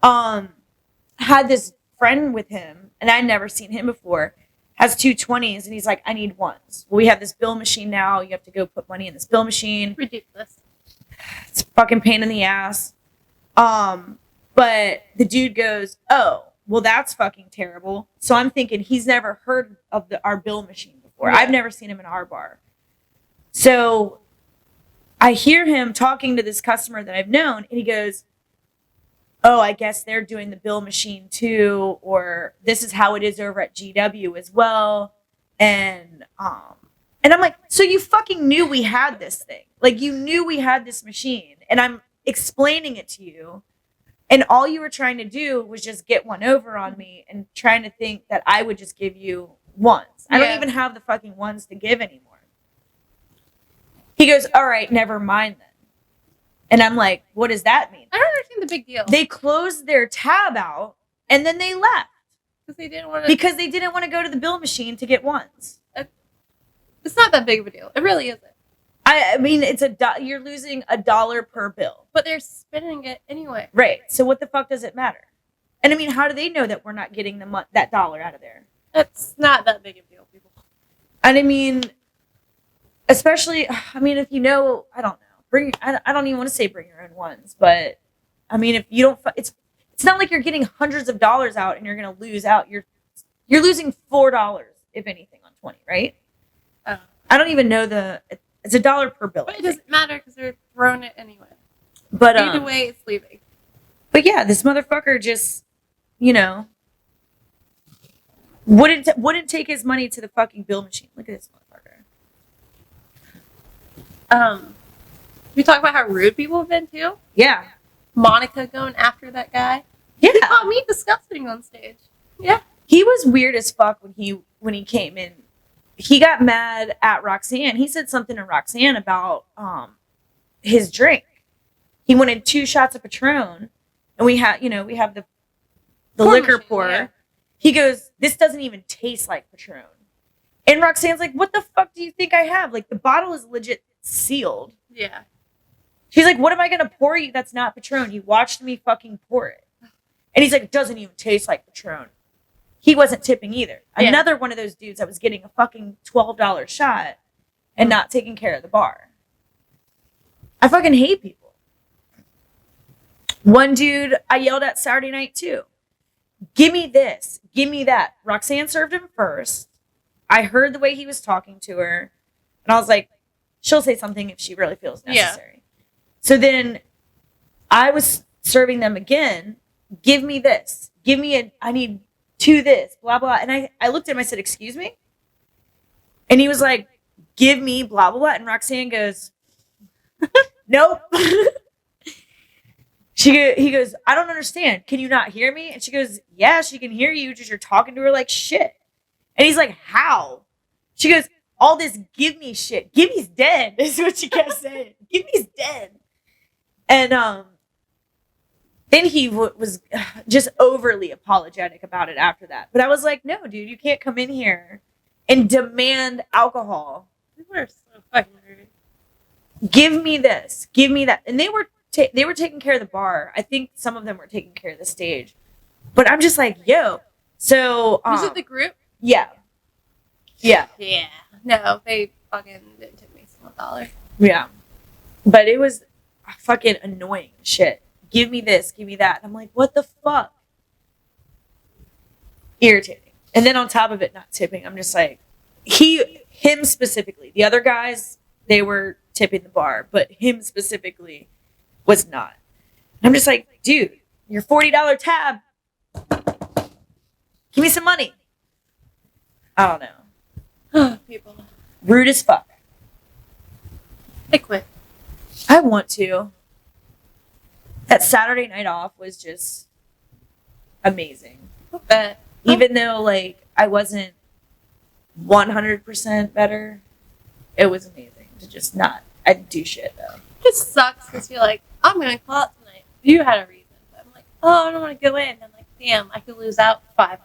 Had this friend with him, and I'd never seen him before, has 2 20s, and he's like, I need ones. Well, we have this bill machine now. You have to go put money in this bill machine. Ridiculous. It's a fucking pain in the ass. But the dude goes, oh, well, that's fucking terrible. So I'm thinking he's never heard of our bill machine before. Yeah. I've never seen him in our bar. So I hear him talking to this customer that I've known, and he goes, oh, I guess they're doing the bill machine too, or this is how it is over at GW as well. And I'm like, so you fucking knew we had this thing. Like, you knew we had this machine, and I'm explaining it to you, and all you were trying to do was just get one over on me and trying to think that I would just give you ones. I don't even have the fucking ones to give anymore. He goes, all right, never mind then. And I'm like, what does that mean? I don't understand the big deal. They closed their tab out and then they left. Because they didn't want to go to the bill machine to get ones. It's not that big of a deal. It really isn't. I mean, you're losing $1 per bill. But they're spending it anyway. Right. So what the fuck does it matter? And I mean, how do they know that we're not getting that dollar out of there? It's not that big of a deal, people. And I mean, especially, I mean, if you know, I don't know. I don't even want to say bring your own ones, but I mean, if you don't, it's not like you're getting hundreds of dollars out and you're going to lose out. You're losing $4, if anything, on 20, right? I don't even know it's $1 per bill. But it doesn't matter because they're throwing it anyway. But either way, it's leaving. But yeah, this motherfucker just, you know, wouldn't take his money to the fucking bill machine. Look at this motherfucker. We talk about how rude people have been too. Yeah. Monica going after that guy. Yeah. He called me disgusting on stage. Yeah. He was weird as fuck when he came in. He got mad at Roxanne. He said something to Roxanne about his drink. He wanted 2 shots of Patron, and we have the liquor machine, pour. yeah. He goes, "This doesn't even taste like Patron." And Roxanne's like, "What the fuck do you think I have? Like, the bottle is legit sealed." Yeah. She's like, "What am I gonna pour you that's not Patron? You watched me fucking pour it." And he's like, "It doesn't even taste like Patron." He wasn't tipping either. Yeah. Another one of those dudes that was getting a fucking $12 shot and not taking care of the bar. I fucking hate people. One dude I yelled at Saturday night too. "Give me this. Give me that." Roxanne served him first. I heard the way he was talking to her. And I was like, she'll say something if she really feels necessary. Yeah. So then I was serving them again. "Give me this. I need 2 this, blah, blah." And I looked at him, I said, "Excuse me?" And he was like, "Give me blah, blah, blah." And Roxanne goes, "Nope." He goes, "I don't understand. Can you not hear me?" And she goes, "Yeah, she can hear you, just you're talking to her like shit." And he's like, "How?" She goes, "All this give me shit. Gimmy's dead," is what she kept saying. "Gimmy's dead." And then he was just overly apologetic about it after that. But I was like, no, dude, you can't come in here and demand alcohol. People are so fucking rude. "Give me this. Give me that." And they were taking care of the bar. I think some of them were taking care of the stage. But I'm just like, yo. So was it the group? Yeah. Yeah. Yeah. No, they fucking didn't tip me $1. Yeah. But it was fucking annoying shit. "Give me this, give me that." And I'm like, what the fuck? Irritating. And then on top of it, not tipping, I'm just like, him specifically. The other guys, they were tipping the bar, but him specifically was not. And I'm just like, dude, your $40 tab, give me some money. I don't know. People. Rude as fuck. I quit. I want to. That Saturday night off was just amazing. But even though, like, I wasn't 100% better, it was amazing to just not. I'd do shit, though. it just sucks because you're like, I'm going to call out tonight. You had a reason. But I'm like, oh, I don't want to go in. I'm like, damn, I could lose out $500.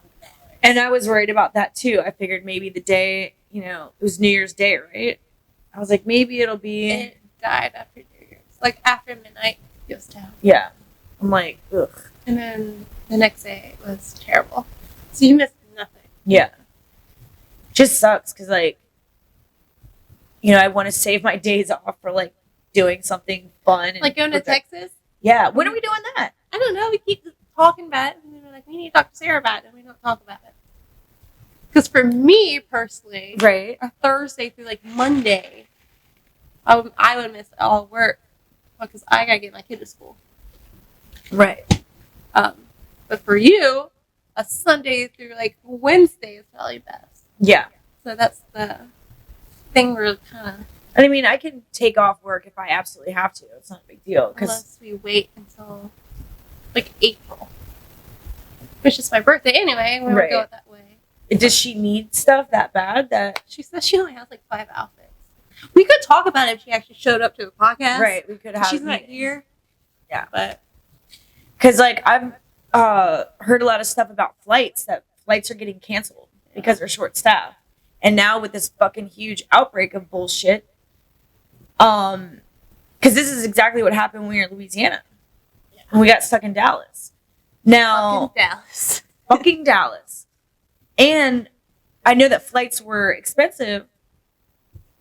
And I was worried about that, too. I figured maybe the day, it was New Year's Day, right? I was like, maybe it'll be... It died after New Year's. Like, after midnight, it goes down. Yeah. I'm like, ugh. And then the next day it was terrible. So you missed nothing. Yeah. Just sucks because, like, I want to save my days off for, like, doing something fun. And like going to Texas? Yeah. When are we doing that? I don't know. We keep talking about it. And we're like, we need to talk to Sarah about it. And we don't talk about it. Because for me, personally, right, a Thursday through, like, Monday, I would miss all work. Because I got to get my kid to school. Right. But for you, a Sunday through, like, Wednesday is probably best. Yeah. So that's the thing we're kind of... And I mean, I can take off work if I absolutely have to. It's not a big deal. Unless we wait until, like, April. Which is my birthday anyway. We would go that way. Does she need stuff that bad? That she says she only has, like, 5 outfits. We could talk about it if she actually showed up to the podcast. Right. We could have... She's not here. Yeah. But... Because, like, I've heard a lot of stuff about flights, that flights are getting canceled because they're short-staffed. And now with this fucking huge outbreak of bullshit, because this is exactly what happened when we were in Louisiana. Yeah. When we got stuck in Dallas. Now... Fucking Dallas. Fucking Dallas. And I know that flights were expensive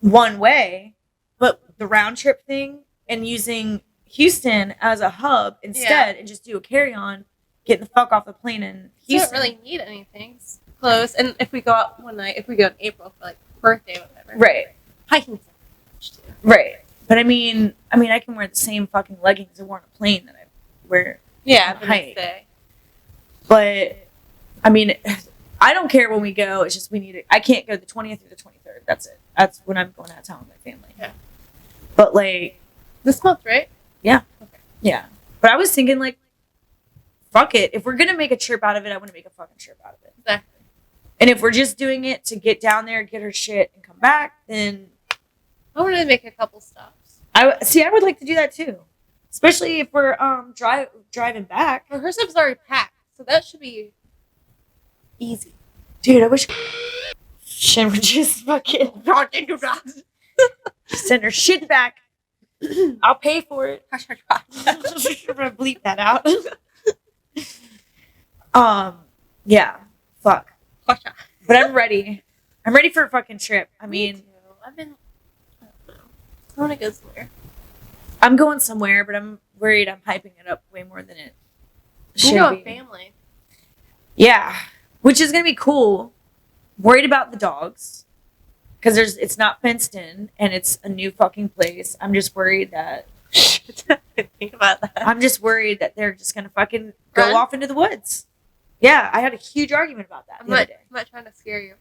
one way, but the round-trip thing and using... Houston as a hub instead and just do a carry-on, getting the fuck off the plane in Houston. You don't really need anything. It's close. And if we go out one night, if we go in April for like birthday or whatever. Right. Hiking's too. Right. But I mean, I can wear the same fucking leggings I wore on a plane that I wear. Yeah, on the a next hike. day. But I mean, I don't care when we go. It's just I can't go the 20th or the 23rd. That's it. That's when I'm going out of town with my family. Yeah. But like This month, right? Yeah. Okay. Yeah. But I was thinking like, fuck it. If we're gonna make a trip out of it, I want to make a fucking trip out of it. Exactly. And if we're just doing it to get down there, get her shit, and come back, then I want to make a couple stops. I would like to do that too. Especially if we're driving back. Well, her stuff's already packed, so that should be easy. Dude, I wish Shin would just fucking send her shit back. I'll pay for it. I'm gonna bleep that out. Yeah. Fuck. But I'm ready. I'm ready for a fucking trip. I mean, Me too. I don't know. I want to go somewhere. I'm going somewhere, but I'm worried I'm hyping it up way more than it should You know, be. family. Yeah. Which is gonna be cool. Worried about the dogs. Because it's not fenced in and it's a new fucking place. I'm just worried that Think about that. I'm just worried that they're just gonna fucking go Run? off into the woods. Yeah, I had a huge argument about that I'm the other not, day. I'm not trying to scare you.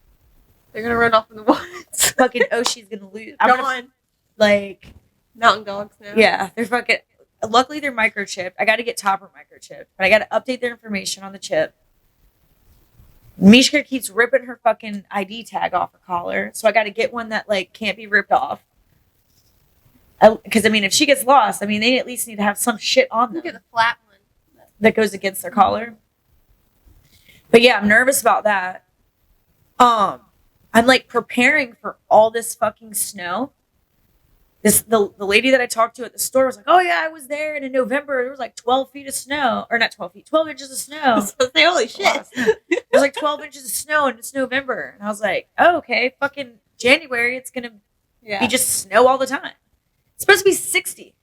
They're gonna run off in the woods. Fucking Oshi's gonna lose. I'm gonna, Gone. like, Mountain dogs now. yeah, they're fucking. Luckily, they're microchipped. I got to get Topper microchipped, but I got to update their information on the chip. Mishka keeps ripping her fucking ID tag off her collar, so I got to get one that like can't be ripped off. Because I mean, if she gets lost, I mean, they at least need to have some shit on Look them at the flat one. that goes against their collar. But yeah, I'm nervous about that. I'm like preparing for all this fucking snow. The lady that I talked to at the store was like, "Oh yeah, I was there, and in November there was like 12 feet of snow, or not 12 feet, 12 inches of snow." So say, holy shit. There's like 12 inches of snow, and it's November, and I was like, "Oh okay, fucking January, it's gonna Yeah. be just snow all the time. It's supposed to be 60."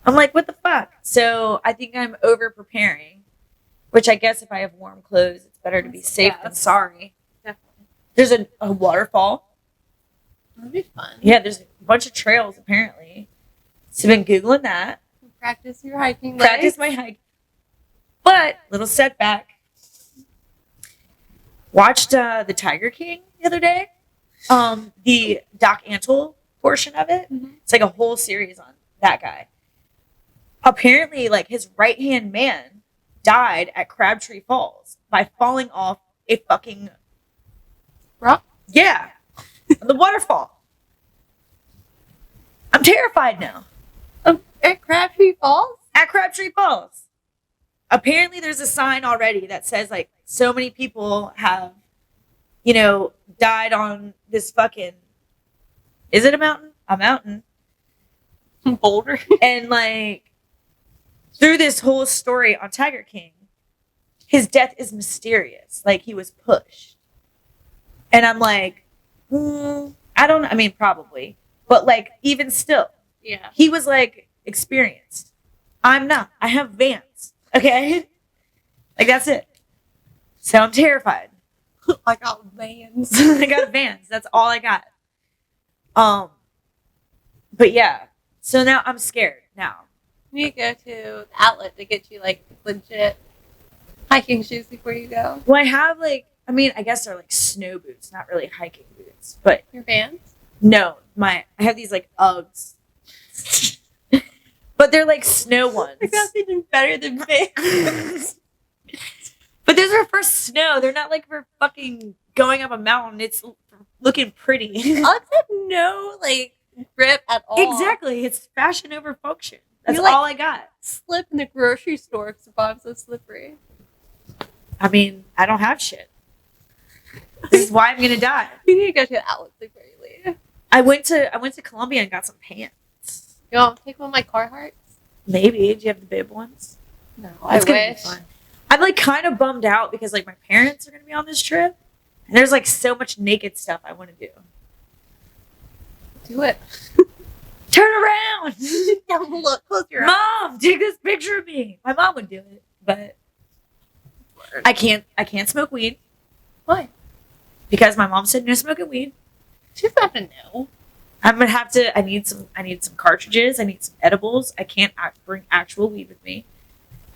I'm like, what the fuck? So I think I'm over preparing, which I guess if I have warm clothes, it's better to be safe than sorry. Definitely. There's a waterfall. That'd be fun. Yeah, there's a bunch of trails apparently. So I've been Googling that. Practice your hiking. Practice my hike. But, little setback. Watched The Tiger King the other day. The Doc Antle portion of it. Mm-hmm. It's like a whole series on that guy. Apparently, like, his right-hand man died at Crabtree Falls by falling off a fucking... rock. Yeah. The waterfall. I'm terrified now. At Crabtree Falls? At Crabtree Falls. Apparently there's a sign already that says like so many people have, died on this fucking, is it a mountain? A mountain. Boulder. And like through this whole story on Tiger King, his death is mysterious. Like he was pushed. And I'm like, probably. But like even still, Yeah. he was like experienced. I'm not. I have Vans. Okay? Like that's it. So I'm terrified. I got Vans. I got Vans. That's all I got. But yeah. So now I'm scared now. You need to go to the outlet to get you like legit hiking shoes before you go. Well, I have like, I guess they're like snow boots, not really hiking boots. But Your Vans? no, I have these like Uggs. But they're like snow ones. Like that's even better than Vans. But those are for snow. They're not like for fucking going up a mountain. It's looking pretty. Uggs have no like grip at all. Exactly. It's fashion over function. That's You, like, all I got. Slip in the grocery store because the bottom's so slippery. I don't have shit. This is why I'm gonna die. You need to go to the outlet before you leave. I went to Columbia and got some pants. You want to take one of my Carhartts? Maybe. Do you have the bib ones? No, That's I gonna be wish. fun. I'm like kind of bummed out because like my parents are gonna be on this trip, and there's like so much naked stuff I want to do. Do it. Turn around, Don't look. Close your eyes. Mom. Take this picture of me. My mom would do it, but I can't. I can't smoke weed Why? because my mom said no smoking weed. She doesn't have to know. I'm gonna have to. I need some cartridges. I need some edibles. I can't bring actual weed with me.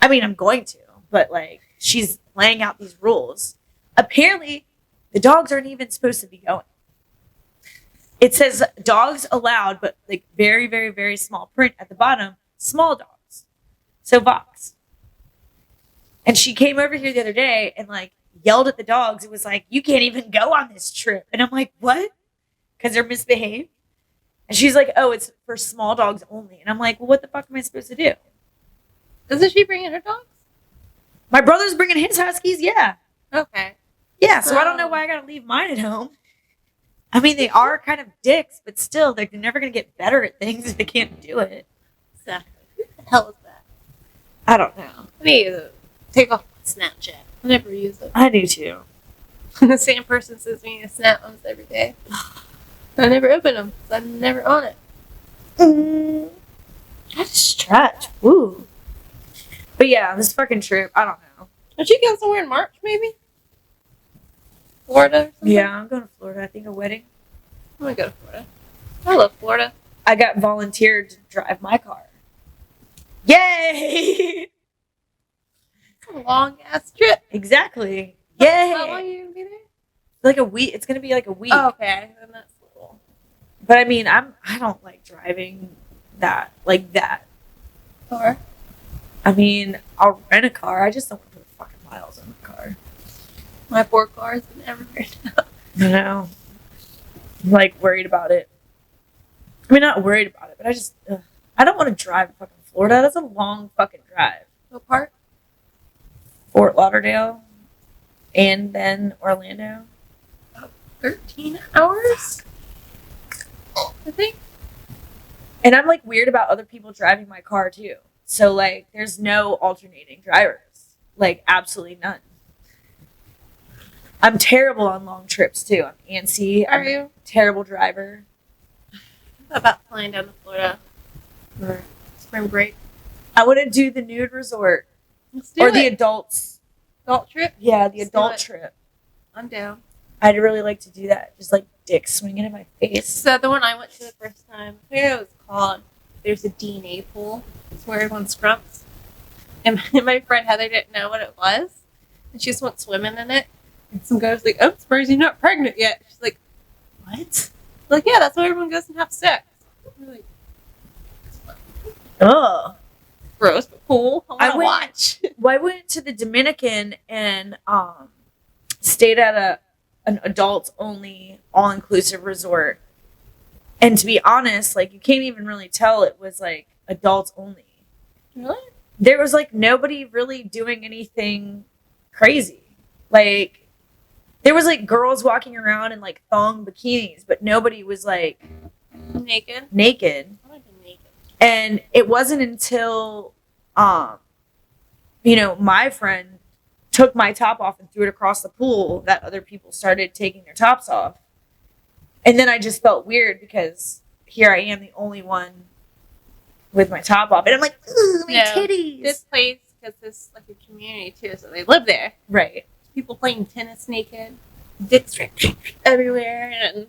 I mean, I'm going to, but like, she's laying out these rules. Apparently, the dogs aren't even supposed to be going. It says dogs allowed, but like very, very, very small print at the bottom. Small dogs. So Vox. And she came over here the other day and like yelled at the dogs. It was like, you can't even go on this trip. And I'm like, what? Because they're misbehaved. And she's like, oh, it's for small dogs only. And I'm like, well, what the fuck am I supposed to do? Isn't she bringing her dogs? My brother's bringing his huskies. Yeah. Okay. Yeah. So I don't know why I got to leave mine at home. I mean, they are kind of dicks, but still, they're never going to get better at things if they can't do it. Exactly. Who the hell is that? I don't know. I need to take off Snapchat. I never use it. I do too. The same person sends me a snap almost every day. I never open them because I'm never on it. That's a stretch. Woo. But yeah, this fucking trip, I don't know. Did she go somewhere in March, maybe? Florida or something? Yeah, I'm going to Florida. I think a wedding. I'm going to go to Florida. I love Florida. I got volunteered to drive my car. Yay! It's a long-ass trip. Exactly. Yay! How long are you going to be there? Like a week. It's going to be like a week. Oh, okay. Then that's little. But I mean, I don't like driving that. Or? I mean, I'll rent a car. I just don't want to put fucking miles on the car. My poor car has been everywhere now. I know. I'm like worried about it. I mean, not worried about it, but I don't want to drive to fucking Florida. That's a long fucking drive. What part? Fort Lauderdale and then Orlando. 13 hours? I think. And I'm like weird about other people driving my car too. So like there's no alternating drivers. Like absolutely none. I'm terrible on long trips too. I'm antsy. Are I'm you? a terrible driver. I'm about flying down to Florida for spring break. I want to do the nude resort. Let's do or it. the adults. Adult trip? Yeah, the Let's do adult it. trip. I'm down. I'd really like to do that. Just like dick swinging in my face. So the one I went to the first time, I forget what it was called. There's a DNA pool. It's where everyone scrumps. And my friend Heather didn't know what it was. And she just went swimming in it. And some guy's like, oh, I'm surprised you're not pregnant yet. She's like, what? Like, yeah, that's where everyone goes and have sex. I'm like, Ugh. gross, but cool. I want to watch. Well, I went to the Dominican and stayed at an adults only all inclusive resort. And to be honest, like you can't even really tell it was like adults only. Really? There was like nobody really doing anything crazy. Like there was like girls walking around in like thong bikinis, but nobody was like Naked? naked. I want to be naked. And it wasn't until my friend took my top off and threw it across the pool that other people started taking their tops off. And then I just felt weird because here I am, the only one with my top off. And I'm like, ooh, my titties. This place, because this like a community too, so they live there. Right. People playing tennis naked, dicks everywhere, and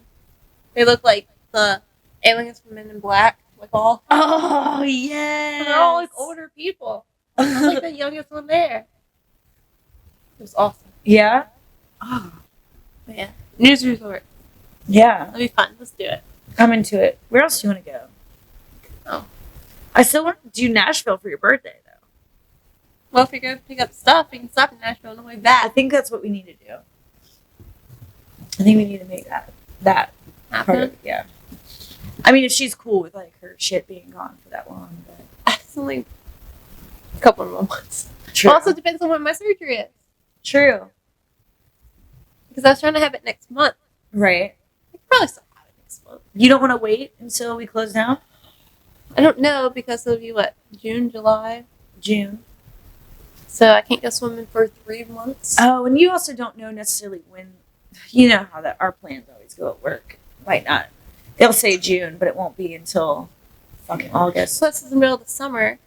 they look like the aliens from Men in Black, like all. Oh, yeah. And they're all like older people. I'm like the youngest one there. It was awesome. Yeah? Oh. But yeah. News resort. Yeah. That'll be fun. Let's do it. I'm into it. Where else do you want to go? Oh. I still want to do Nashville for your birthday, though. Well, if you're going to pick up stuff, you can stop in Nashville on the way I back. think that's what we need to do. I think we need to make that part of it, yeah. I mean, if she's cool with like her shit being gone for that long, but It's only a couple more months. true. Also depends on when my surgery is. True. Because I was trying to have it next month. Right. I could probably still have it next month. You don't want to wait until we close down? I don't know because it'll be what, June, July? June. So I can't go swimming for 3 months. Oh, and you also don't know necessarily when. You know how that our plans always go at work. Might not. They'll say June, but it won't be until fucking August. Plus, it's the middle of the summer.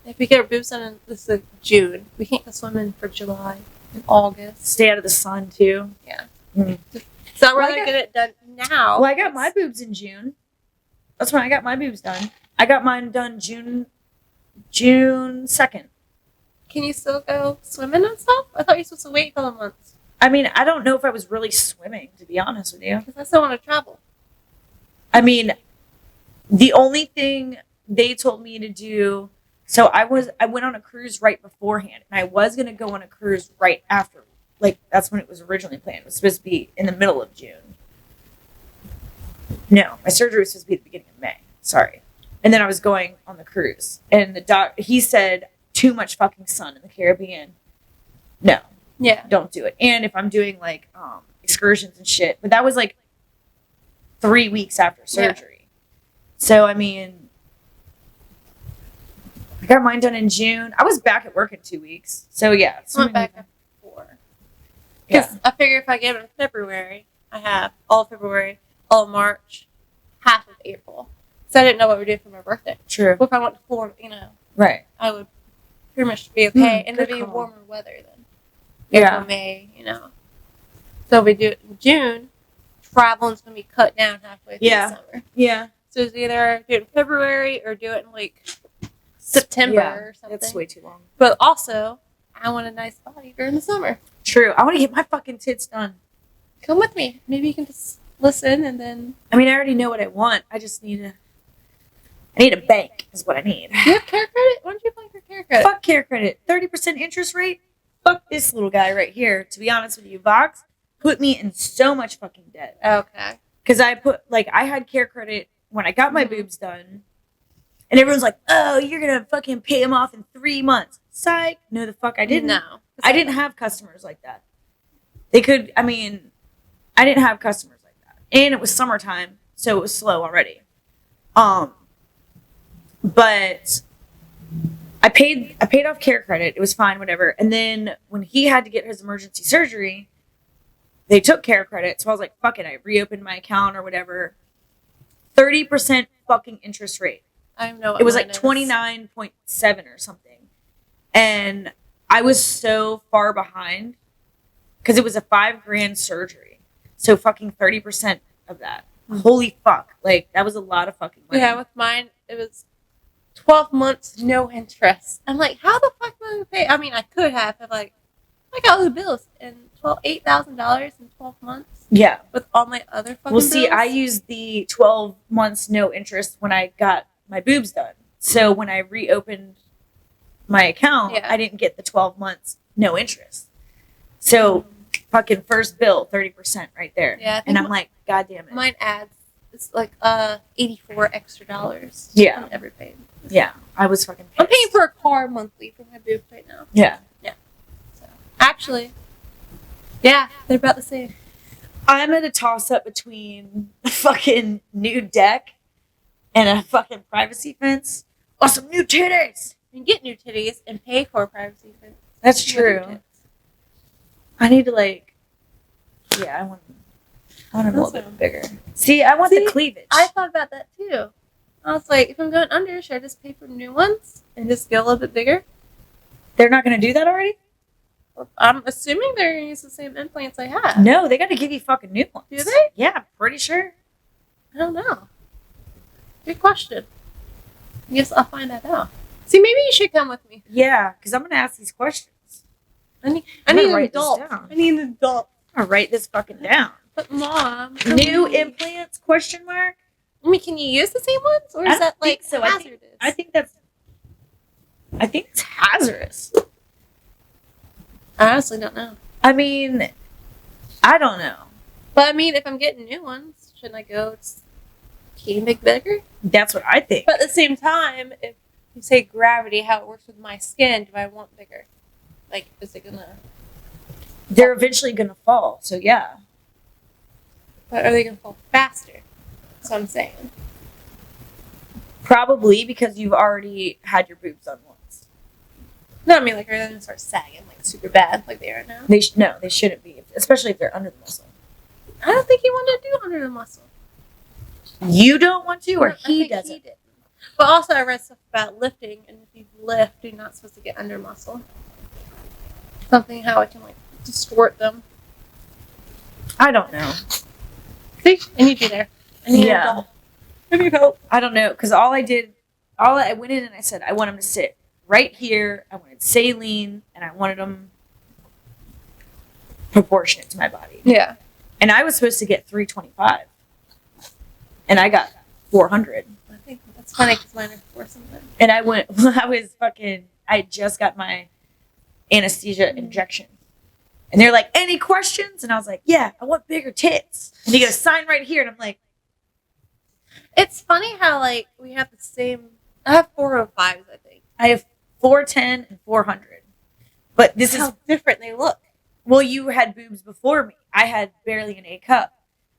If we get our boobs done in this is June, we can't go swimming for July and August. Stay out of the sun too. Yeah. Mm. It's So I'd rather get it done now. Well, I got my boobs in June. That's when I got my boobs done. I got mine done June 2nd. Can you still go swimming and stuff? I thought you were supposed to wait a couple months. I mean, I don't know if I was really swimming, to be honest with you. Because I still want to travel. I mean, the only thing they told me to do, so I went on a cruise right beforehand, and I was going to go on a cruise right after. Like, that's when it was originally planned. It was supposed to be in the middle of June. No, my surgery was supposed to be at the beginning of May. Sorry. And then I was going on the cruise. And he said, too much fucking sun in the Caribbean. No. Yeah. Don't do it. And if I'm doing, like, excursions and shit. But that was, like, 3 weeks after surgery. Yeah. So, I mean, I got mine done in June. I was back at work in 2 weeks. So, yeah. I went back after 4. Because I figure if I get it in February, I have all February, all March, half of April. So I didn't know what we'd do for my birthday. True. Well, if I went to Florida, right, I would pretty much be okay. And it'd be warmer weather then. April, May, So we do it in June. Traveling's going to be cut down halfway through the summer. Yeah. So it's either do it in February or do it in, like, September or something. That's way too long. But also, I want a nice body during the summer. True. I want to get my fucking tits done. Come with me. Maybe you can just listen and then... I mean, I already know what I want. I just need a bank is what I need. Do you have care credit? Why don't you apply for care credit? Fuck care credit. 30% interest rate? Fuck this little guy right here. To be honest with you, Vox put me in so much fucking debt. Okay. Because I had care credit when I got my boobs done. And everyone's like, oh, you're going to fucking pay them off in 3 months. Psych. No, the fuck I didn't. No. I didn't have customers like that. I didn't have customers like that. And it was summertime, so it was slow already. But I paid off care credit. It was fine, whatever. And then when he had to get his emergency surgery, they took care credit. So I was like, fuck it. I reopened my account or whatever. 30% fucking interest rate. I know what it was like 29.7 or something. And I was so far behind because it was a $5,000 surgery. So fucking 30% of that. Holy fuck. Like, that was a lot of fucking money. Yeah, with mine, it was 12 months, no interest. I'm like, how the fuck am I going to pay? I mean, I could have, but like, I got all the bills and $8,000 in 12 months. Yeah. With all my other fucking bills. Well, see, I used the 12 months no interest when I got my boobs done. So when I reopened my account, I didn't get the 12 months no interest. So fucking first bill, 30% right there. Yeah. And I'm like, God damn it. Mine adds, it's like $84 extra dollars. Yeah. On every payment. Yeah. I was fucking pissed. I'm paying for a car monthly for my boobs right now. Yeah. Yeah. So actually, yeah, they're about the same. I'm at a toss up between a fucking new deck and a fucking privacy fence or some new titties. You can get new titties and pay for a privacy fence. That's true. I need to I want them a little bit bigger. See, I want the cleavage. I thought about that too. I was like, if I'm going under, should I just pay for new ones and just get a little bit bigger? They're not going to do that already? Well, I'm assuming they're going to use the same implants I have. No, they got to give you fucking new ones. Do they? Yeah, I'm pretty sure. I don't know. Good question. I guess I'll find that out. See, maybe you should come with me. Yeah, because I'm going to ask these questions. I need an adult. I need an adult. I'm going to write this fucking down. But Mom. New implants, question mark? I mean, can you use the same ones? Or is that like so. Hazardous? I think it's hazardous. I honestly don't know. I mean, I don't know. But I mean, if I'm getting new ones, shouldn't I go make bigger? That's what I think. But at the same time, if you say gravity, how it works with my skin, do I want bigger? Like, is it gonna... They're eventually gonna fall, so yeah. But are they gonna fall faster? That's what I'm saying. Probably because you've already had your boobs done once. No, I mean, like, are they gonna start sagging, like, super bad, like they are now? No, they shouldn't be, especially if they're under the muscle. I don't think he wanted to do under the muscle. You don't want to, or he doesn't? He didn't. But also, I read stuff about lifting, and if you lift, you're not supposed to get under muscle. Something how it can, like, distort them. I don't know. See, I need you there. I need an adult. I need help. I don't know, because I went in and I said, I want him to sit right here. I wanted saline, and I wanted him proportionate to my body. Yeah. And I was supposed to get 325, and I got 400. I think that's funny because mine are 4 something. And I just got my anesthesia injection. And they're like, any questions? And I was like, yeah, I want bigger tits. And he goes, sign right here. And I'm like, It's funny how, like, we have the same. I have 405s, I think. I have 410 and 400. But this is how different they look. Well, you had boobs before me. I had barely an A cup.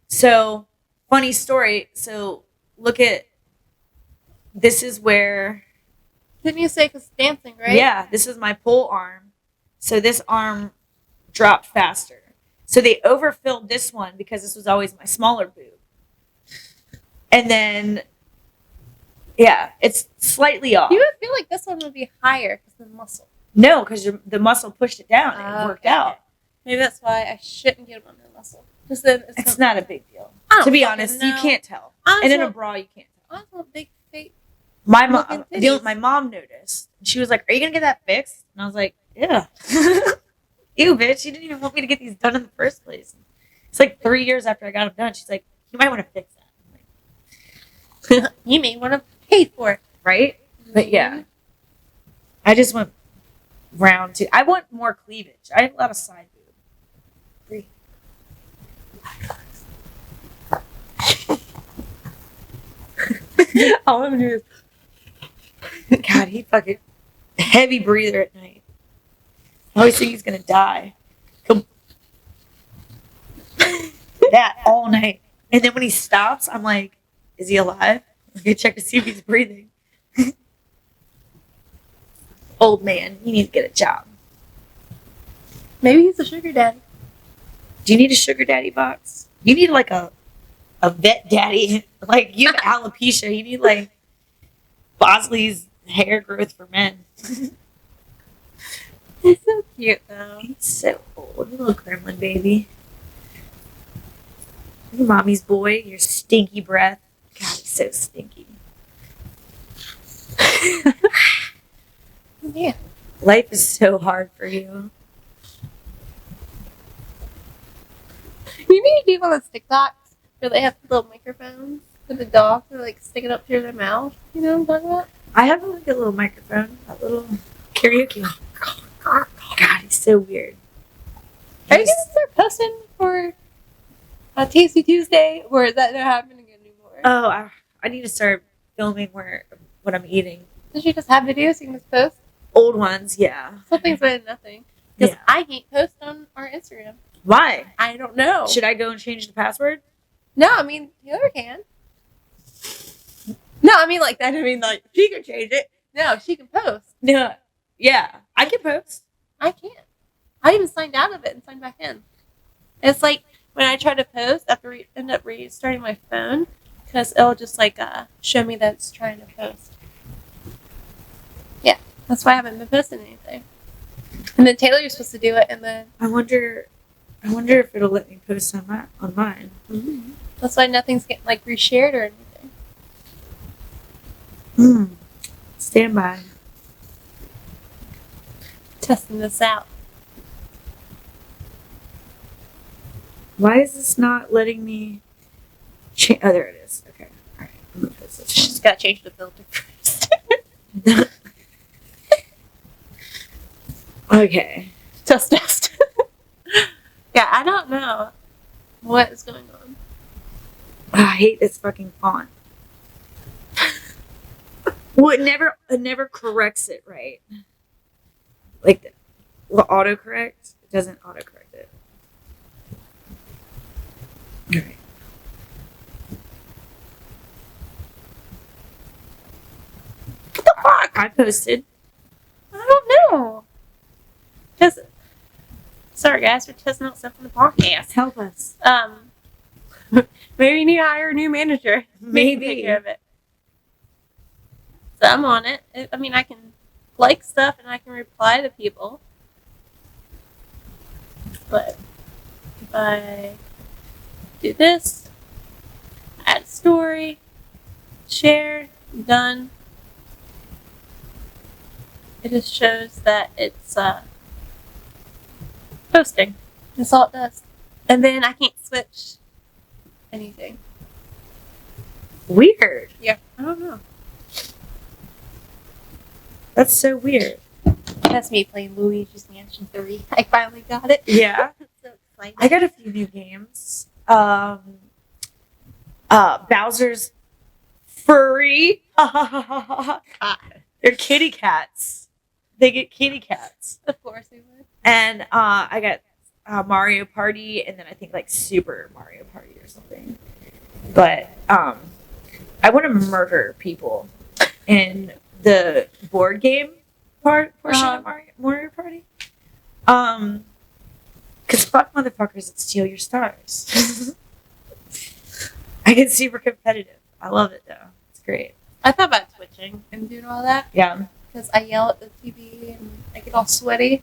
So, funny story. So, look at, this is where. Didn't you say because dancing, right? Yeah, this is my pole arm. So, this arm dropped faster. So, they overfilled this one because this was always my smaller boob. And then, yeah, it's slightly off. You would feel like this one would be higher because the muscle. No, because the muscle pushed it down and it worked out. Maybe that's why I shouldn't get them under the muscle. Because then it's not a big deal. To be honest, you can't tell. And in a bra, you can't tell. I want big fake. My mom noticed. She was like, "Are you gonna get that fixed?" And I was like, "Yeah." Ew, bitch! You didn't even want me to get these done in the first place. It's like 3 years after I got them done. She's like, "You might want to fix that." I'm like, you may want to pay for it, right? But yeah, I just went round to. I want more cleavage. I have a lot of side boob. All I'm gonna do is, God, he fucking heavy breather at night. I always think he's gonna die. That all night, and then when he stops, I'm like, is he alive? I'm gonna check to see if he's breathing. Old man, you need to get a job. Maybe he's a sugar daddy. Do you need a sugar daddy box? You need like a vet daddy. Like, you have alopecia. You need like Bosley's hair growth for men. He's so cute though. He's so old. You little gremlin baby. Your mommy's boy, your stinky breath. God, he's so stinky. Yeah. Life is so hard for you. You need to do one of those TikToks where they have little microphones for the dogs or like stick it up to their mouth. You know what I'm talking about? I have like a little microphone, a little karaoke. God, he's so weird. Are you gonna start posting for Tasty Tuesday, or is that not happening anymore? Oh, I need to start filming what I'm eating. Did you just have videos you can just post? Old ones, yeah. Something's better than nothing. Because Yeah. I can't post on our Instagram. Why? I don't know. Should I go and change the password? No, I mean, Taylor can. No, I mean like that. I mean like she can change it. No, she can post. No. Yeah, I can post. I can't. I even signed out of it and signed back in. It's like when I try to post, I have to end up restarting my phone because it'll just like show me that it's trying to post. Yeah, that's why I haven't been posting anything. And then Taylor, you're supposed to do it, and then I wonder if it'll let me post on mine. Mm-hmm. That's why nothing's getting like reshared or anything. Stand by. Testing this out. Why is this not letting me change? Oh, there it is. Okay. All right. I'm gonna post this. She's got to change the filter first. Okay. Test. Yeah, I don't know what is going on. Oh, I hate this fucking font. Well, it never corrects it right. Like, autocorrect? It doesn't autocorrect it. Alright. What the fuck? I posted. I don't know. Sorry guys, we're testing out stuff on the podcast. Help us. Maybe you need to hire a new manager. Maybe. Take care of it. So I'm on it. I mean, I can like stuff and I can reply to people. But if I do this, Share, done. It just shows that it's posting. That's all it does. And then I can't switch anything. Weird. Yeah, I don't know. That's so weird. That's me playing Luigi's Mansion 3. I finally got it. Yeah. So excited. I got a few new games. Bowser's Furry. They're kitty cats. They get kitty cats. Of course they would. And I got Mario Party, and then I think like Super Mario Party or something. But I want to murder people in the board game portion of Mario Party. Because fuck motherfuckers that steal your stars. I get super competitive. I love it though. It's great. I thought about switching and doing all that. Yeah. Because I yell at the TV and I get all sweaty.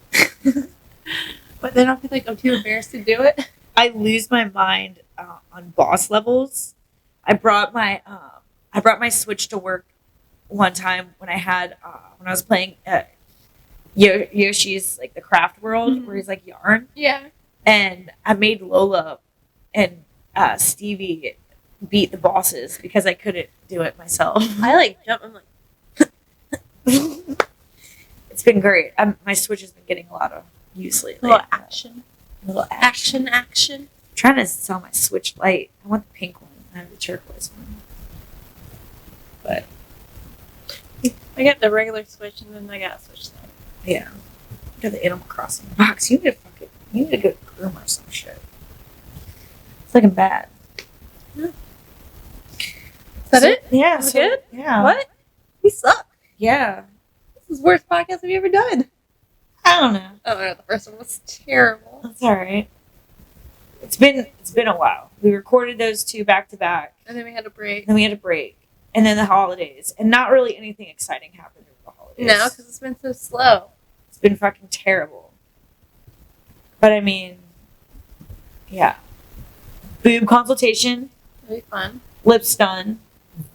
But then I feel like I'm too embarrassed to do it. I lose my mind on boss levels. I brought my Switch to work one time when I was playing Yoshi's like the Craft World where he's like yarn. Yeah. And I made Lola and Stevie beat the bosses because I couldn't do it myself. I like jump. I'm like. It's been great. My Switch has been getting a lot of use lately. Little action. I'm trying to sell my Switch Lite. I want the pink one. I have the turquoise one. But I got the regular Switch and then I got a Switch Lite. yeah, I got the Animal Crossing box. You need to go groom or some shit. It's looking bad. Is that it? Yeah. Is it good? Yeah. What? We suck. Yeah. This is the worst podcast have you ever done? I don't know. Oh no, the first one was terrible. That's all right. It's been a while. We recorded those two back to back. And then we had a break. Then we had a break. And then the holidays. And not really anything exciting happened over the holidays. No, because it's been so slow. It's been fucking terrible. But I mean, yeah. Boob consultation. That'd be fun. Lips done.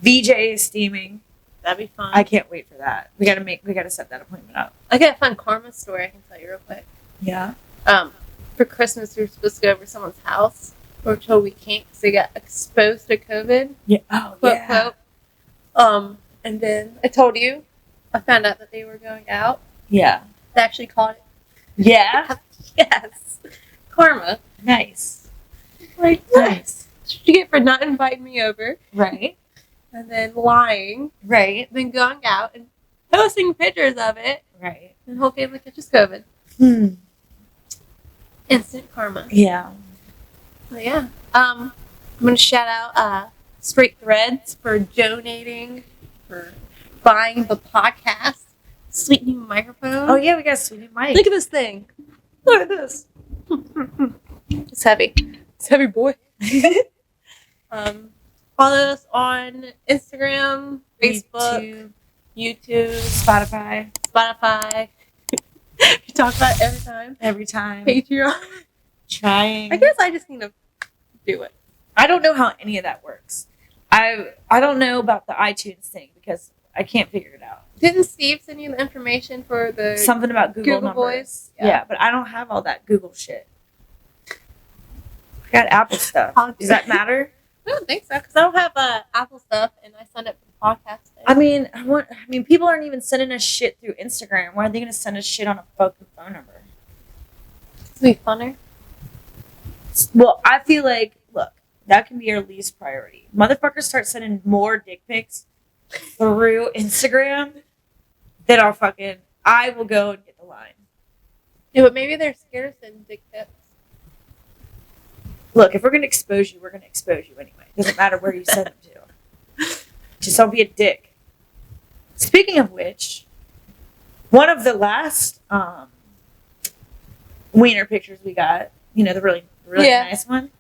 VJ is steaming. That'd be fun. I can't wait for that. We gotta set that appointment up. I got a fun karma story I can tell you real quick. Yeah. For Christmas we were supposed to go over to someone's house. We were told we can't because they got exposed to COVID. Yeah. Oh, Quote, yeah. quote. And then I told you, I found out that they were going out. Yeah. They actually called it. Yeah. Yes. Karma. Nice. Like, Nice. what did you get for not inviting me over? Right. And then lying. Right. Then going out and posting pictures of it. Right. And the whole family catches COVID. Instant karma. Yeah. But yeah. I'm going to shout out Straight Threads for donating, for buying the podcast. Sweet new microphone. Oh yeah, we got a sweet new mic. Look at this thing. Look at this. It's heavy. It's heavy, boy. Follow us on Instagram, Facebook, YouTube, Spotify. We talk about it every time. Every time. Patreon. Trying. I guess I just need to do it. I don't know how any of that works. I don't know about the iTunes thing because I can't figure it out. Didn't Steve send you the information for the Something about Google numbers. Voice? Yeah, but I don't have all that Google shit. I got Apple stuff. Does that matter? I don't think so, because I don't have Apple stuff, and I signed up for the podcast thing. I mean, people aren't even sending us shit through Instagram. Why are they going to send us shit on a fucking phone number? It's be funner. Well, I feel like, look, that can be our least priority. Motherfuckers start sending more dick pics through Instagram, then I will go and get the line. Yeah, but maybe they're scared of sending dick pics. Look, if we're going to expose you, we're going to expose you anyway. It doesn't matter where you send them to. Just don't be a dick. Speaking of which, one of the last wiener pictures we got, the really nice one,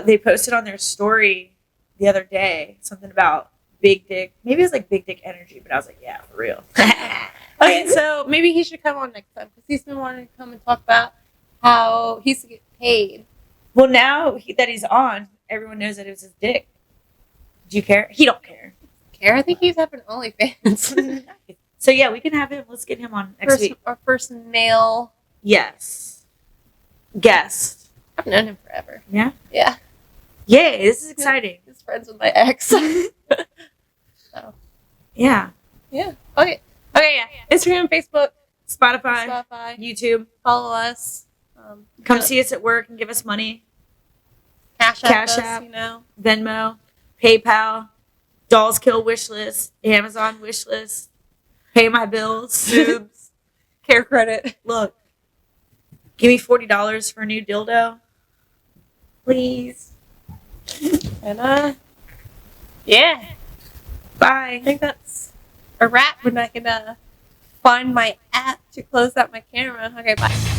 they posted on their story the other day something about big dick. Maybe it was like big dick energy, but I was like, yeah, for real. Okay, so maybe he should come on next time, because he's been wanting to come and talk about how he used to get paid. Well, now that he's on, everyone knows that it was his dick. Do you care? He don't care. I think he's having OnlyFans. So yeah, we can have him. Let's get him on next week. Our first male. Yes. Guest. I've known him forever. Yeah? Yeah. Yay, this is exciting. He's friends with my ex. So. Yeah. Yeah. Okay, yeah. Instagram, Facebook, Spotify. YouTube. Follow us. Come see us at work and give us money. Cash App, us, you know. Venmo. PayPal. Dolls Kill wishlist. Amazon wishlist. Pay my bills. Boobs. Care credit. Look. Give me $40 for a new dildo. Please. And, yeah. Bye. I think that's a wrap when I can find my app to close out my camera. Okay, bye.